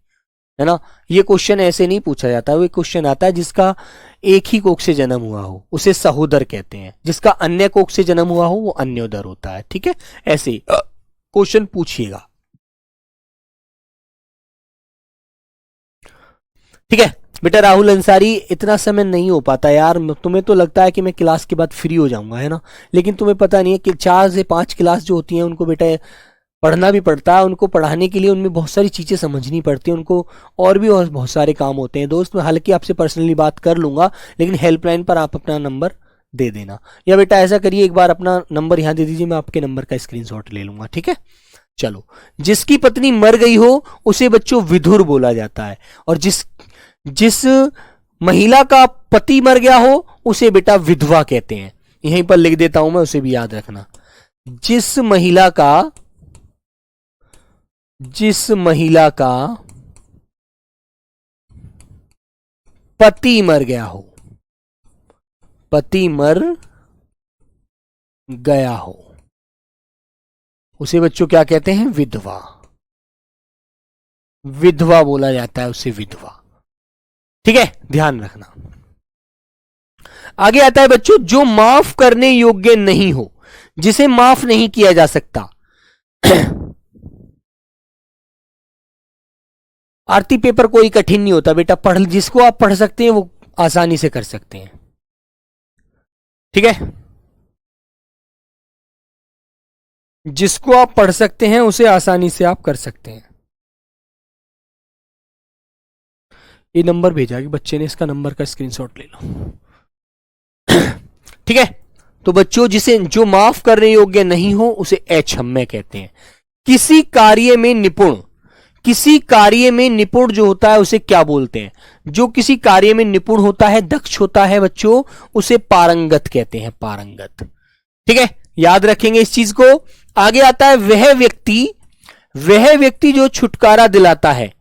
है ना? ये क्वेश्चन ऐसे नहीं पूछा जाता। वो क्वेश्चन आता है जिसका एक ही कोख से जन्म हुआ हो, उसे सहोदर कहते हैं। जिसका अन्य कोख से जन्म हुआ हो वो अन्योदर होता है। ठीक है, ऐसे क्वेश्चन पूछिएगा। ठीक है बेटा राहुल अंसारी, इतना समय नहीं हो पाता यार। तुम्हें तो लगता है कि मैं क्लास के बाद फ्री हो जाऊंगा, है ना? लेकिन तुम्हें पता नहीं है कि 4 से 5 क्लास जो होती हैं उनको बेटा पढ़ना भी पड़ता है। उनको पढ़ाने के लिए उनमें बहुत सारी चीज़ें समझनी पड़ती हैं, उनको और भी बहुत सारे काम होते हैं। दोस्त मैं हालांकि आपसे पर्सनली बात कर लूंगा, लेकिन हेल्पलाइन पर आप अपना नंबर दे देना। या बेटा ऐसा करिए, एक बार अपना नंबर यहाँ दे दीजिए, मैं आपके नंबर का स्क्रीनशॉट ले लूंगा। ठीक है, चलो। जिसकी पत्नी मर गई हो उसे बच्चों विधुर बोला जाता है। और जिस महिला का पति मर गया हो उसे बेटा विधवा कहते हैं। यहीं पर लिख देता हूं मैं, उसे भी याद रखना। जिस महिला का पति मर गया हो, पति मर गया हो, उसे बच्चों क्या कहते हैं? विधवा। विधवा बोला जाता है उसे, विधवा। ठीक है, ध्यान रखना। आगे आता है बच्चों, जो माफ करने योग्य नहीं हो, जिसे माफ नहीं किया जा सकता। आरती पेपर कोई कठिन नहीं होता बेटा, जिसको आप पढ़ सकते हैं वो आसानी से कर सकते हैं। ठीक है, जिसको आप पढ़ सकते हैं उसे आसानी से आप कर सकते हैं। ये नंबर भेजा कि बच्चे ने, इसका नंबर का स्क्रीनशॉट ले लो। ठीक है, तो बच्चों जिसे, जो माफ करने योग्य नहीं हो उसे अक्षम्य कहते हैं। किसी कार्य में निपुण, किसी कार्य में निपुण जो होता है उसे क्या बोलते हैं? जो किसी कार्य में निपुण होता है, दक्ष होता है बच्चों, उसे पारंगत कहते हैं, पारंगत। ठीक है, याद रखेंगे इस चीज को। आगे आता है वह व्यक्ति, वह व्यक्ति जो छुटकारा दिलाता है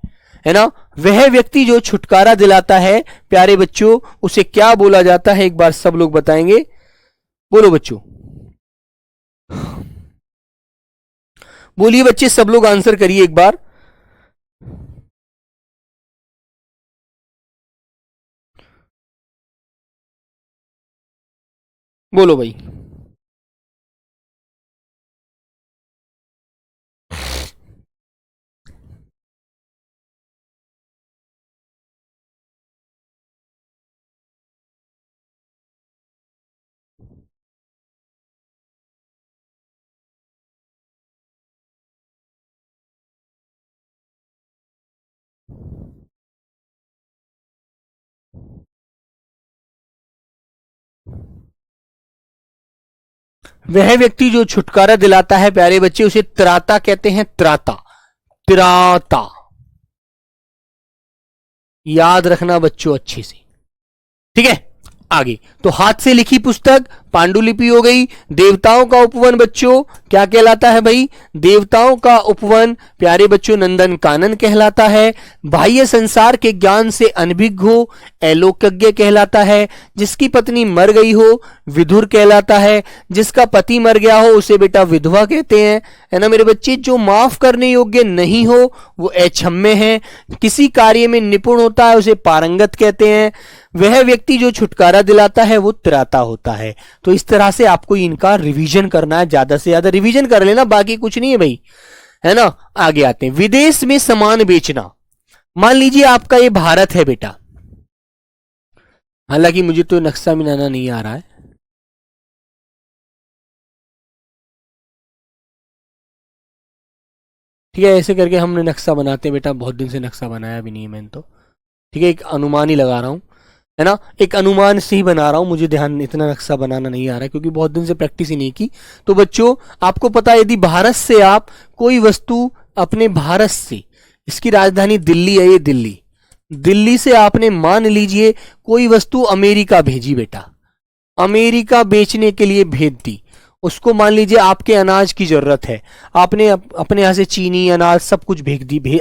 ना, वह व्यक्ति जो छुटकारा दिलाता है प्यारे बच्चों, उसे क्या बोला जाता है? एक बार सब लोग बताएंगे, बोलो बच्चों, बोलिए बच्चे, सब लोग आंसर करिए एक बार। बोलो भाई। वह व्यक्ति जो छुटकारा दिलाता है प्यारे बच्चे, उसे त्राता कहते हैं, त्राता, त्राता। याद रखना बच्चों अच्छे से। ठीक है, आगे तो हाथ से लिखी पुस्तक पांडुलिपि हो गई। देवताओं का उपवन बच्चों क्या कहलाता है भाई? देवताओं का उपवन प्यारे बच्चों नंदन कानन कहलाता है। बाह्य संसार के ज्ञान से अनभिज्ञ हो एलोकज्ञ कहलाता है। जिसकी पत्नी मर गई हो विधुर कहलाता है। जिसका पति मर गया हो उसे बेटा विधवा कहते हैं, है ना मेरे बच्चे। जो माफ करने योग्य नहीं हो वो अक्षम्य है। किसी कार्य में निपुण होता है उसे पारंगत कहते हैं। वह व्यक्ति जो छुटकारा दिलाता है वो त्राता होता है। तो इस तरह से आपको इनका रिवीजन करना है, ज्यादा से ज्यादा रिवीजन कर लेना, बाकी कुछ नहीं है भाई, है ना। आगे आते हैं, विदेश में सामान बेचना। मान लीजिए आपका ये भारत है बेटा, हालांकि मुझे तो नक्शा बनाना नहीं आ रहा है, ठीक है। ऐसे करके हमने नक्शा बनाते हैं बेटा, बहुत दिन से नक्शा बनाया भी नहीं है मैंने तो, ठीक है। एक अनुमान ही लगा रहा हूं, है ना, एक अनुमान से ही बना रहा हूं, मुझे ध्यान, इतना नक्शा बनाना नहीं आ रहा है क्योंकि बहुत दिन से प्रैक्टिस ही नहीं की। तो बच्चों आपको पता है, यदि भारत से आप कोई वस्तु, अपने भारत से, इसकी राजधानी दिल्ली है, ये दिल्ली, दिल्ली से आपने मान लीजिए कोई वस्तु अमेरिका भेजी बेटा, अमेरिका बेचने के लिए भेज दी उसको। मान लीजिए आपके अनाज की जरूरत है, आपने अपने यहां से चीनी अनाज सब कुछ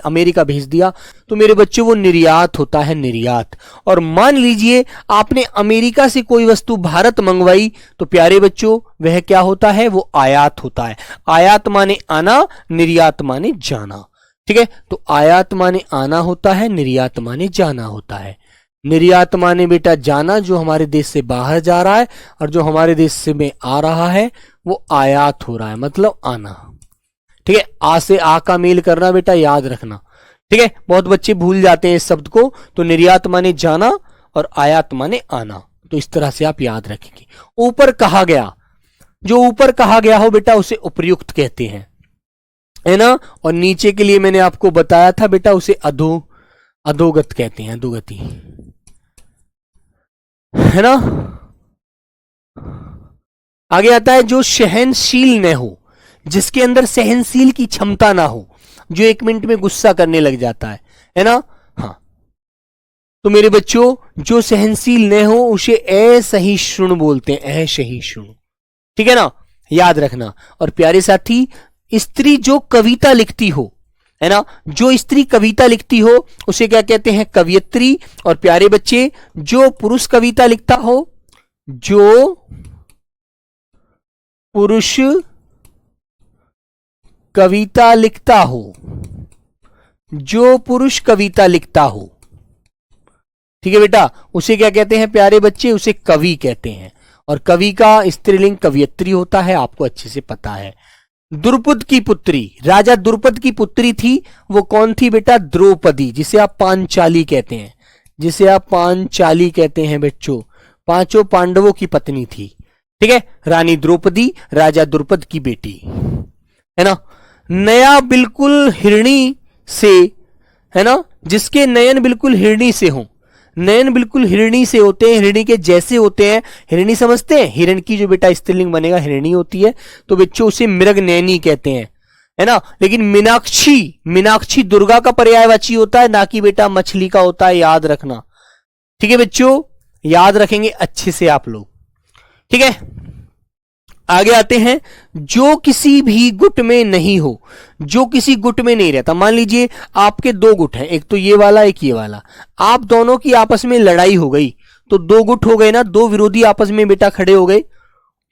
अमेरिका भेज दिया, तो मेरे बच्चों वो निर्यात होता है, निर्यात। और मान लीजिए आपने अमेरिका से कोई वस्तु भारत मंगवाई, तो प्यारे बच्चों वह क्या होता है? वो आयात होता है। आयात माने आना, निर्यात माने जाना, ठीक है। तो आयात माने आना होता है, निर्यात माने जाना होता है। निर्यात माने बेटा जाना, जो हमारे देश से बाहर जा रहा है, और जो हमारे देश से में आ रहा है वो आयात हो रहा है, मतलब आना, ठीक है। आ से आ का मेल करना बेटा, याद रखना, ठीक है। बहुत बच्चे भूल जाते हैं इस शब्द को। तो निर्यात माने जाना और आयात माने आना, तो इस तरह से आप याद रखेंगे। ऊपर कहा गया, जो ऊपर कहा गया हो बेटा उसे उपर्युक्त कहते हैं, है ना। और नीचे के लिए मैंने आपको बताया था बेटा, उसे अधोगत कहते हैं, अधोगति, है ना। आगे आता है, जो सहनशील न हो, जिसके अंदर सहनशील की क्षमता ना हो, जो 1 मिनट में गुस्सा करने लग जाता है ना। हाँ, तो मेरे बच्चों जो सहनशील न हो उसे असहिष्णु बोलते हैं, असहिष्णु, ठीक है ना, याद रखना। और प्यारे साथी, स्त्री जो कविता लिखती हो, है ना, जो स्त्री कविता लिखती हो उसे क्या कहते हैं? कवियत्री। और प्यारे बच्चे जो पुरुष कविता लिखता हो, जो पुरुष कविता लिखता हो, जो पुरुष कविता लिखता हो, ठीक है बेटा, उसे क्या कहते हैं प्यारे बच्चे? उसे कवि कहते हैं। और कवि का स्त्रीलिंग कवियत्री होता है, आपको अच्छे से पता है। द्रुपद की पुत्री, राजा द्रुपद की पुत्री थी, वो कौन थी बेटा? द्रौपदी, जिसे आप पांचाली कहते हैं, जिसे आप पांचाली कहते हैं बच्चों। पांचों पांडवों की पत्नी थी, ठीक है, रानी द्रौपदी, राजा द्रुपद की बेटी, है ना। नया बिल्कुल हिरणी से, है ना, जिसके नयन बिल्कुल हिरणी से हों, नयन बिल्कुल हिरणी से होते हैं, हिरणी के जैसे होते हैं। हिरणी समझते हैं? हिरण की जो बेटा स्त्रीलिंग बनेगा हिरणी होती है, तो बच्चों उसे मृग नयनी कहते हैं, है ना। लेकिन मीनाक्षी, मीनाक्षी दुर्गा का पर्यायवाची होता है, ना कि बेटा मछली का होता है, याद रखना, ठीक है बच्चों, याद रखेंगे अच्छे से आप लोग, ठीक है। आगे आते हैं, जो किसी भी गुट में नहीं हो, जो किसी गुट में नहीं रहता। मान लीजिए आपके दो गुट हैं, एक तो ये वाला एक ये वाला, आप दोनों की आपस में लड़ाई हो गई, तो दो गुट हो गए ना, दो विरोधी आपस में बेटा खड़े हो गए,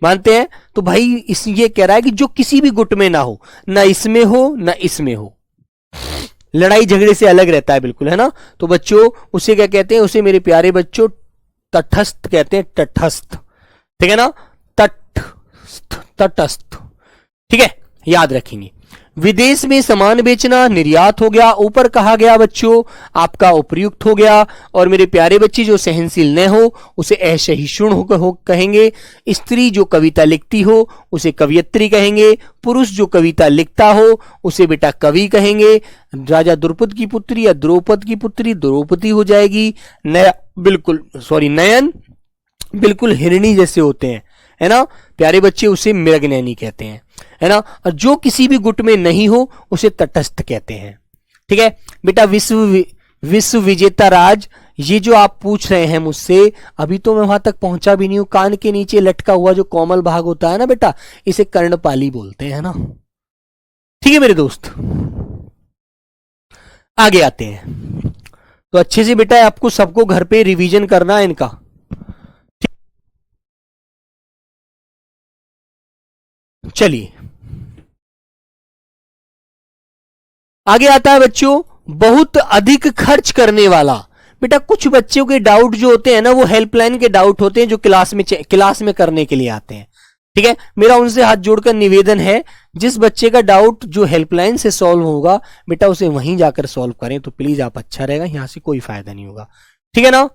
मानते हैं? तो भाई इस ये कह रहा है कि जो किसी भी गुट में ना हो, ना इसमें हो ना इसमें हो, लड़ाई झगड़े से अलग रहता है बिल्कुल, है ना। तो बच्चों उसे क्या कहते हैं? उसे मेरे प्यारे बच्चों तटस्थ कहते हैं, तटस्थ, ठीक है ना, तटस्थ, ठीक है, याद रखेंगे। विदेश में सामान बेचना निर्यात हो गया, ऊपर कहा गया बच्चों आपका उपयुक्त हो गया। और मेरे प्यारे बच्चे जो सहनशील न हो उसे असहिष्णु हो कहेंगे। स्त्री जो कविता लिखती हो उसे कवियत्री कहेंगे। पुरुष जो कविता लिखता हो उसे बेटा कवि कहेंगे। राजा द्रुपद की पुत्री या द्रौपद की पुत्री द्रौपदी हो जाएगी। नयन बिल्कुल हिरणी जैसे होते हैं, है ना प्यारे बच्चे, उसे मृगनयनी कहते हैं, है ना। और जो किसी भी गुट में नहीं हो उसे तटस्थ कहते हैं, ठीक है बेटा। विश्व विजेता राज, ये जो आप पूछ रहे हैं मुझसे, अभी तो मैं वहां तक पहुंचा भी नहीं हूं। कान के नीचे लटका हुआ जो कोमल भाग होता है ना बेटा, इसे कर्णपाली बोलते हैं ना, ठीक है मेरे दोस्त। आगे आते हैं, तो अच्छे से बेटा आपको सबको घर पे रिवीजन करना है इनका। चलिए आगे आता है बच्चों, बहुत अधिक खर्च करने वाला। बेटा कुछ बच्चों के डाउट जो होते हैं ना, वो हेल्पलाइन के डाउट होते हैं जो क्लास में करने के लिए आते हैं, ठीक है। मेरा उनसे हाथ जोड़कर निवेदन है, जिस बच्चे का डाउट जो हेल्पलाइन से सॉल्व होगा बेटा उसे वहीं जाकर सॉल्व करें, तो प्लीज आप, अच्छा रहेगा, यहां से कोई फायदा नहीं होगा, ठीक है ना।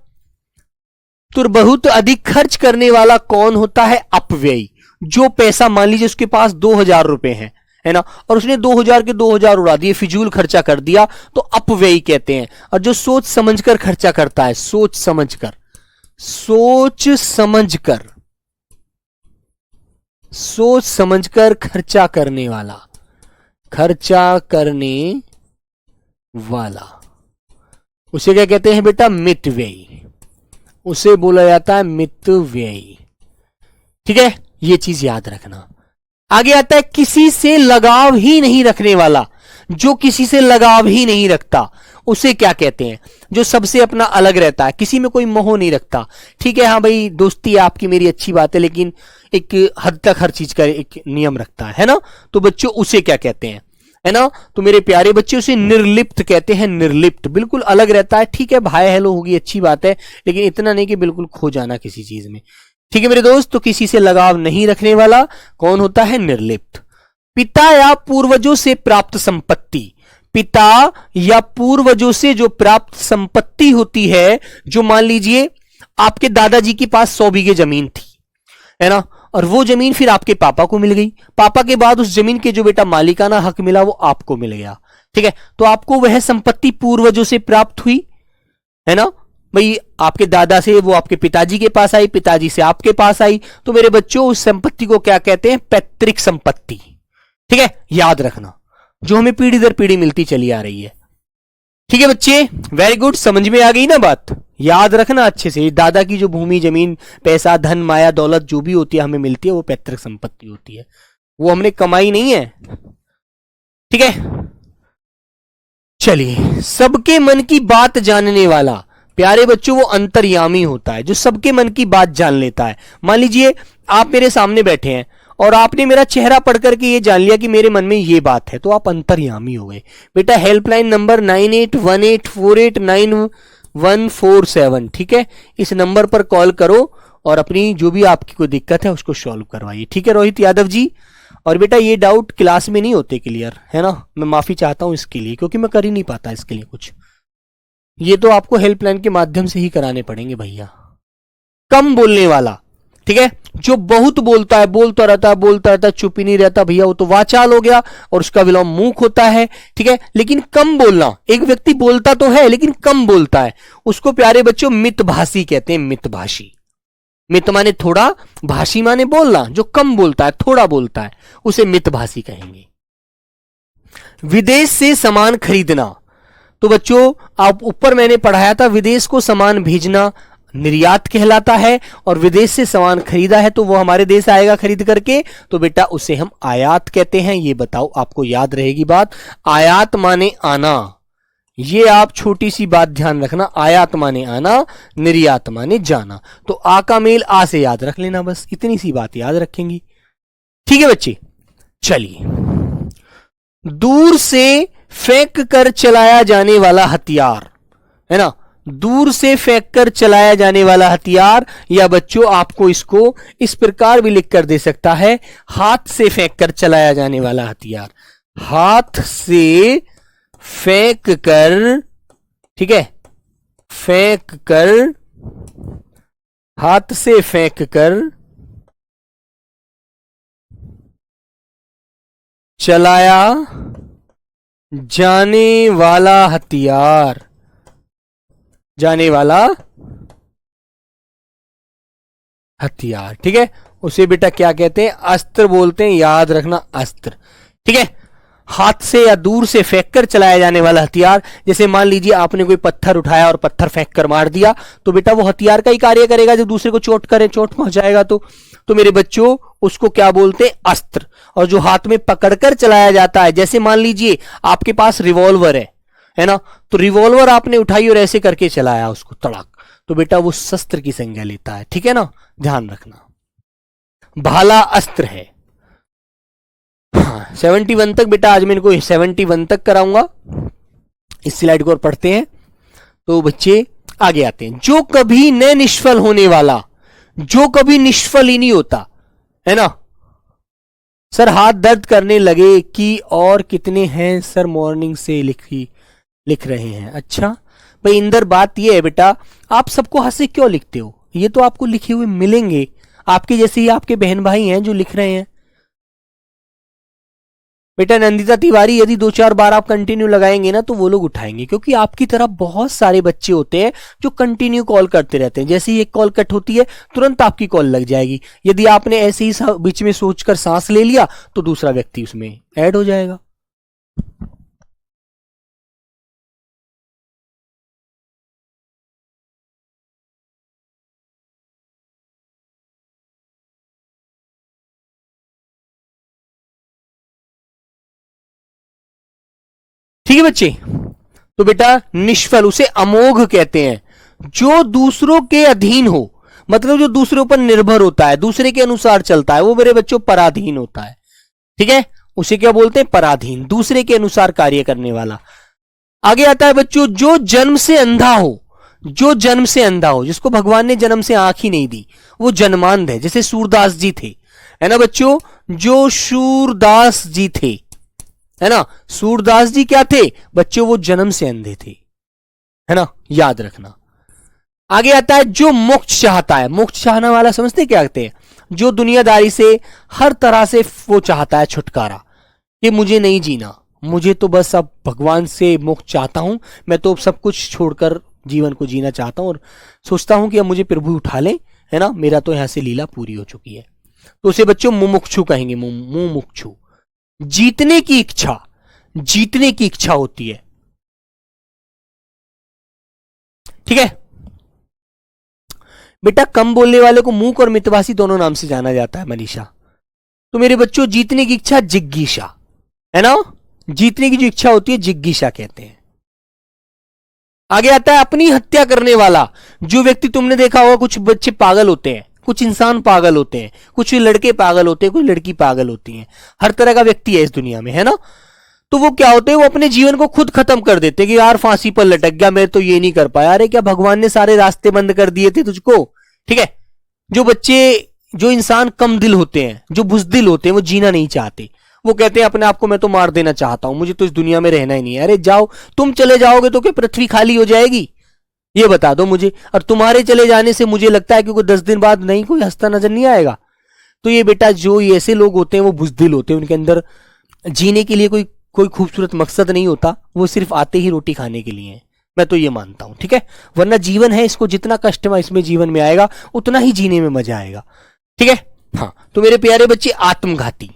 तो बहुत अधिक खर्च करने वाला कौन होता है? अपव्ययी। जो पैसा, मान लीजिए उसके पास 2000 रुपए हैं, है ना, और उसने 2000 के 2000 उड़ा दिए, फिजूल खर्चा कर दिया, तो अपव्ययी कहते हैं। और जो सोच समझकर खर्चा करता है, सोच समझकर खर्चा करने वाला, उसे क्या कहते हैं बेटा? मितव्ययी, उसे बोला जाता है मितव्ययी, ठीक है, ये चीज याद रखना। आगे आता है किसी से लगाव ही नहीं रखने वाला। जो किसी से लगाव ही नहीं रखता उसे क्या कहते हैं? जो सबसे अपना अलग रहता है, किसी में कोई मोह नहीं रखता, ठीक है, हाँ भाई दोस्ती है आपकी मेरी अच्छी बात है, लेकिन एक हद तक हर चीज का एक नियम रखता है ना। तो बच्चों उसे क्या कहते हैं, है ना। तो मेरे प्यारे बच्चे उसे निर्लिप्त कहते हैं। निर्लिप्त बिल्कुल अलग रहता है, ठीक है, भाई हेलो होगी अच्छी बात है, लेकिन इतना नहीं कि बिल्कुल खो जाना किसी चीज में, ठीक है मेरे दोस्त। तो किसी से लगाव नहीं रखने वाला कौन होता है? निर्लिप्त। पिता या पूर्वजों से प्राप्त संपत्ति, पिता या पूर्वजों से जो प्राप्त संपत्ति होती है, जो मान लीजिए आपके दादाजी के पास 100 बीघे जमीन थी, है ना, और वो जमीन फिर आपके पापा को मिल गई, पापा के बाद उस जमीन के जो बेटा मालिकाना हक मिला वो आपको मिल गया, ठीक है। तो आपको वह संपत्ति पूर्वजों से प्राप्त हुई, है ना भाई, आपके दादा से वो आपके पिताजी के पास आई, पिताजी से आपके पास आई, तो मेरे बच्चों उस संपत्ति को क्या कहते हैं? पैतृक संपत्ति, ठीक है, याद रखना, जो हमें पीढ़ी दर पीढ़ी मिलती चली आ रही है, ठीक है बच्चे, वेरी गुड, समझ में आ गई ना बात, याद रखना अच्छे से। दादा की जो भूमि जमीन पैसा धन माया दौलत जो भी होती है हमें मिलती है, वो पैतृक संपत्ति होती है, वो हमने कमाई नहीं है, ठीक है। चलिए, सबके मन की बात जानने वाला, प्यारे बच्चों वो अंतर्यामी होता है, जो सबके मन की बात जान लेता है। मान लीजिए आप मेरे सामने बैठे हैं और आपने मेरा चेहरा पढ़ करके ये जान लिया कि मेरे मन में ये बात है, तो आप अंतर्यामी हो गए। बेटा हेल्पलाइन नंबर 9818489147, ठीक है, इस नंबर पर कॉल करो और अपनी जो भी आपकी कोई दिक्कत है उसको सॉल्व करवाइए, ठीक है रोहित यादव जी। और बेटा ये डाउट क्लास में नहीं होते क्लियर, है ना, मैं माफी चाहता हूं इसके लिए, क्योंकि मैं कर ही नहीं पाता इसके लिए कुछ, ये तो आपको हेल्पलाइन के माध्यम से ही कराने पड़ेंगे भैया। कम बोलने वाला, ठीक है, जो बहुत बोलता है, बोलता रहता है, चुप ही नहीं रहता भैया, वो तो वाचाल हो गया और उसका विलोम मूक होता है, ठीक है। लेकिन कम बोलना, एक व्यक्ति बोलता तो है लेकिन कम बोलता है, उसको प्यारे बच्चों मितभाषी कहते हैं, मितभाषी। मित माने थोड़ा, भाषी माने बोलना, जो कम बोलता है, थोड़ा बोलता है, उसे मितभाषी कहेंगे। विदेश से सामान खरीदना, तो बच्चों आप ऊपर मैंने पढ़ाया था, विदेश को सामान भेजना निर्यात कहलाता है, और विदेश से सामान खरीदा है तो वो हमारे देश आएगा खरीद करके, तो बेटा उसे हम आयात कहते हैं। ये बताओ, आपको याद रहेगी बात, आयात माने आना, ये आप छोटी सी बात ध्यान रखना, आयात माने आना, निर्यात माने जाना। तो आ का मेल आ से याद रख लेना, बस इतनी सी बात याद रखेंगी, ठीक है बच्चे। चलिए, दूर से फेंक कर चलाया जाने वाला हथियार, है ना, दूर से फेंक कर चलाया जाने वाला हथियार, या बच्चों आपको इसको इस प्रकार भी लिख कर दे सकता है, हाथ से फेंक कर चलाया जाने वाला हथियार, हाथ से फेंक कर, ठीक है, फेंक कर, हाथ से फेंक कर चलाया जाने वाला हथियार, जाने वाला हथियार, ठीक है, उसे बेटा क्या कहते हैं, अस्त्र बोलते हैं, याद रखना अस्त्र, ठीक है। हाथ से या दूर से फेंक कर चलाया जाने वाला हथियार, जैसे मान लीजिए आपने कोई पत्थर उठाया और पत्थर फेंक कर मार दिया, तो बेटा वो हथियार का ही कार्य करेगा, जब दूसरे को चोट करे, चोट पहुंचाएगा, तो मेरे बच्चों उसको क्या बोलते हैं, अस्त्र। और जो हाथ में पकड़कर चलाया जाता है, जैसे मान लीजिए आपके पास रिवॉल्वर है ना, तो रिवॉल्वर आपने उठाई और ऐसे करके चलाया उसको तड़ाक, तो बेटा वो शस्त्र की संज्ञा लेता है, ठीक है ना, ध्यान रखना। भाला अस्त्र है। हाँ, 71 तक बेटा आज मैं इनको 71 तक कराऊंगा, इस स्लाइड को और पढ़ते हैं। तो बच्चे आगे आते हैं, जो कभी न निष्फल होने वाला, जो कभी निष्फल ही नहीं होता, है ना। सर हाथ दर्द करने लगे कि और कितने हैं सर, मॉर्निंग से लिख रहे हैं। अच्छा भाई इंदर, बात ये है बेटा, आप सबको हाथ से क्यों लिखते हो, ये तो आपको लिखे हुए मिलेंगे, आपके जैसे ही आपके बहन भाई हैं जो लिख रहे हैं। बेटा नंदिता तिवारी, यदि 2-4 बार आप कंटिन्यू लगाएंगे ना तो वो लोग उठाएंगे, क्योंकि आपकी तरह बहुत सारे बच्चे होते हैं जो कंटिन्यू कॉल करते रहते हैं, जैसे ही एक कॉल कट होती है तुरंत आपकी कॉल लग जाएगी। यदि आपने ऐसे ही बीच में सोचकर सांस ले लिया तो दूसरा व्यक्ति उसमें ऐड हो जाएगा। ठीक है बच्चे, तो बेटा निष्फल उसे अमोघ कहते हैं, जो दूसरों के अधीन हो, मतलब जो दूसरे ऊपर निर्भर होता है, दूसरे के अनुसार चलता है, वो मेरे बच्चों पराधीन होता है, ठीक है, उसे क्या बोलते हैं, पराधीन, दूसरे के अनुसार कार्य करने वाला। आगे आता है बच्चों, जो जन्म से अंधा हो, जो जन्म से अंधा हो, जिसको भगवान ने जन्म से आंख ही नहीं दी, वो जन्मांध है, जैसे सूरदास जी थे, है ना बच्चों, जो सूरदास जी थे, है ना, सूरदास जी क्या थे बच्चों, वो जन्म से अंधे थे, है ना, याद रखना। आगे आता है, जो मोक्ष चाहता है, मोक्ष चाहने वाला समझते क्या कहते हैं, जो दुनियादारी से हर तरह से वो चाहता है छुटकारा, कि मुझे नहीं जीना, मुझे तो बस अब भगवान से मोक्ष चाहता हूं, मैं तो सब कुछ छोड़कर जीवन को जीना चाहता हूं और सोचता हूं कि अब मुझे प्रभु उठा ले, है ना, मेरा तो यहां से लीला पूरी हो चुकी है, तो उसे बच्चों मुमुक्षु कहेंगे, मुमुक्षु। जीतने की इच्छा, जीतने की इच्छा होती है, ठीक है बेटा। कम बोलने वाले को मूक और मितभाषी दोनों नाम से जाना जाता है मनीषा। तो मेरे बच्चों जीतने की इच्छा जिज्ञासा, है ना, जीतने की जो इच्छा होती है जिज्ञासा कहते हैं। आगे आता है अपनी हत्या करने वाला, जो व्यक्ति, तुमने देखा होगा कुछ बच्चे पागल होते हैं, कुछ इंसान पागल होते हैं, कुछ लड़के पागल होते हैं, कुछ लड़की पागल होती हैं, हर तरह का व्यक्ति है इस दुनिया में, है ना। तो वो क्या होते हैं, वो अपने जीवन को खुद खत्म कर देते हैं कि यार फांसी पर लटक गया, मैं तो ये नहीं कर पाया। अरे क्या भगवान ने सारे रास्ते बंद कर दिए थे तुझको? ठीक है, जो इंसान कम दिल होते हैं, जो बुज़दिल होते हैं, वो जीना नहीं चाहते। वो कहते हैं अपने आप को मैं तो मार देना चाहता हूं, मुझे तो इस दुनिया में रहना ही नहीं है। अरे जाओ, तुम चले जाओगे तो क्या पृथ्वी खाली हो जाएगी? ये बता दो मुझे। और तुम्हारे चले जाने से मुझे लगता है कि 10 दिन बाद नहीं कोई हंसता नजर नहीं आएगा। तो ये बेटा जो ये ऐसे लोग होते हैं वो बुज़दिल होते हैं, उनके अंदर जीने के लिए कोई खूबसूरत मकसद नहीं होता, वो सिर्फ आते ही रोटी खाने के लिए है। मैं तो ये मानता हूं, ठीक है। वरना जीवन है, इसको जितना कष्ट इसमें जीवन में आएगा उतना ही जीने में मजा आएगा, ठीक है। हाँ, तो मेरे प्यारे बच्चे, आत्मघाती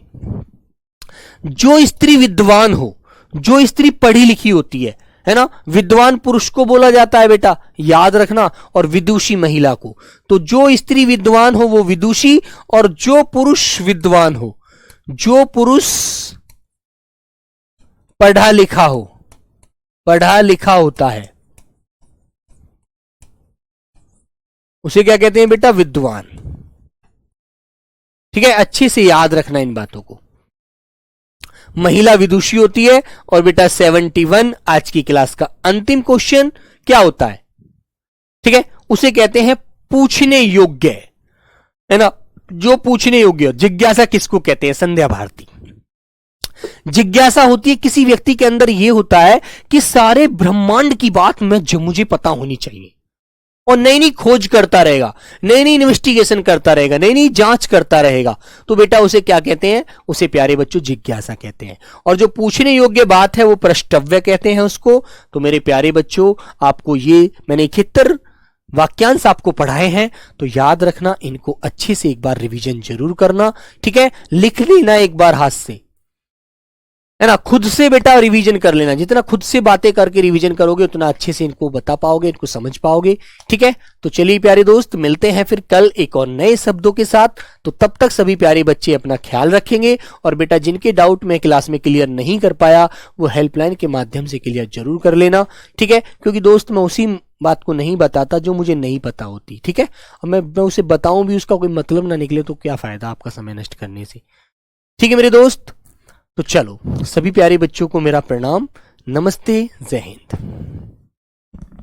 जो स्त्री विद्वान हो, जो स्त्री पढ़ी लिखी होती है ना, विद्वान पुरुष को बोला जाता है बेटा, याद रखना, और विदुषी महिला को। तो जो स्त्री विद्वान हो वो विदुषी, और जो पुरुष विद्वान हो, जो पुरुष पढ़ा लिखा हो, पढ़ा लिखा होता है, उसे क्या कहते हैं बेटा? विद्वान। ठीक है, अच्छे से याद रखना इन बातों को। महिला विदुषी होती है। और बेटा 71 आज की क्लास का अंतिम क्वेश्चन क्या होता है? ठीक है, उसे कहते हैं पूछने योग्य, है ना। जो पूछने योग्य, जिज्ञासा किसको कहते हैं? संध्या भारती। जिज्ञासा होती है किसी व्यक्ति के अंदर, यह होता है कि सारे ब्रह्मांड की बात मुझे पता होनी चाहिए, और नई नई खोज करता रहेगा, नई नई इन्वेस्टिगेशन करता रहेगा, नई नई जांच करता रहेगा। तो बेटा उसे क्या कहते हैं? उसे प्यारे बच्चों जिज्ञासा कहते हैं। और जो पूछने योग्य बात है वो प्रश्नव्य कहते हैं उसको। तो मेरे प्यारे बच्चों, आपको ये मैंने 71 वाक्यांश आपको पढ़ाए हैं, तो याद रखना, इनको अच्छे से एक बार रिवीजन जरूर करना, ठीक है। लिख लेना एक बार हाथ से, है ना, खुद से बेटा रिवीजन कर लेना। जितना खुद से बातें करके रिवीजन करोगे उतना अच्छे से इनको बता पाओगे, इनको समझ पाओगे, ठीक है। तो चलिए प्यारे दोस्त, मिलते हैं फिर कल एक और नए शब्दों के साथ। तो तब तक सभी प्यारे बच्चे अपना ख्याल रखेंगे, और बेटा जिनके डाउट मैं क्लास में क्लियर नहीं कर पाया वो हेल्पलाइन के माध्यम से क्लियर जरूर कर लेना, ठीक है। क्योंकि दोस्त मैं उसी बात को नहीं बताता जो मुझे नहीं पता होती, ठीक है। और मैं उसे बताऊं भी, उसका कोई मतलब ना निकले तो क्या फायदा आपका समय नष्ट करने से, ठीक है मेरे दोस्त। तो चलो, सभी प्यारे बच्चों को मेरा प्रणाम, नमस्ते, जय हिंद।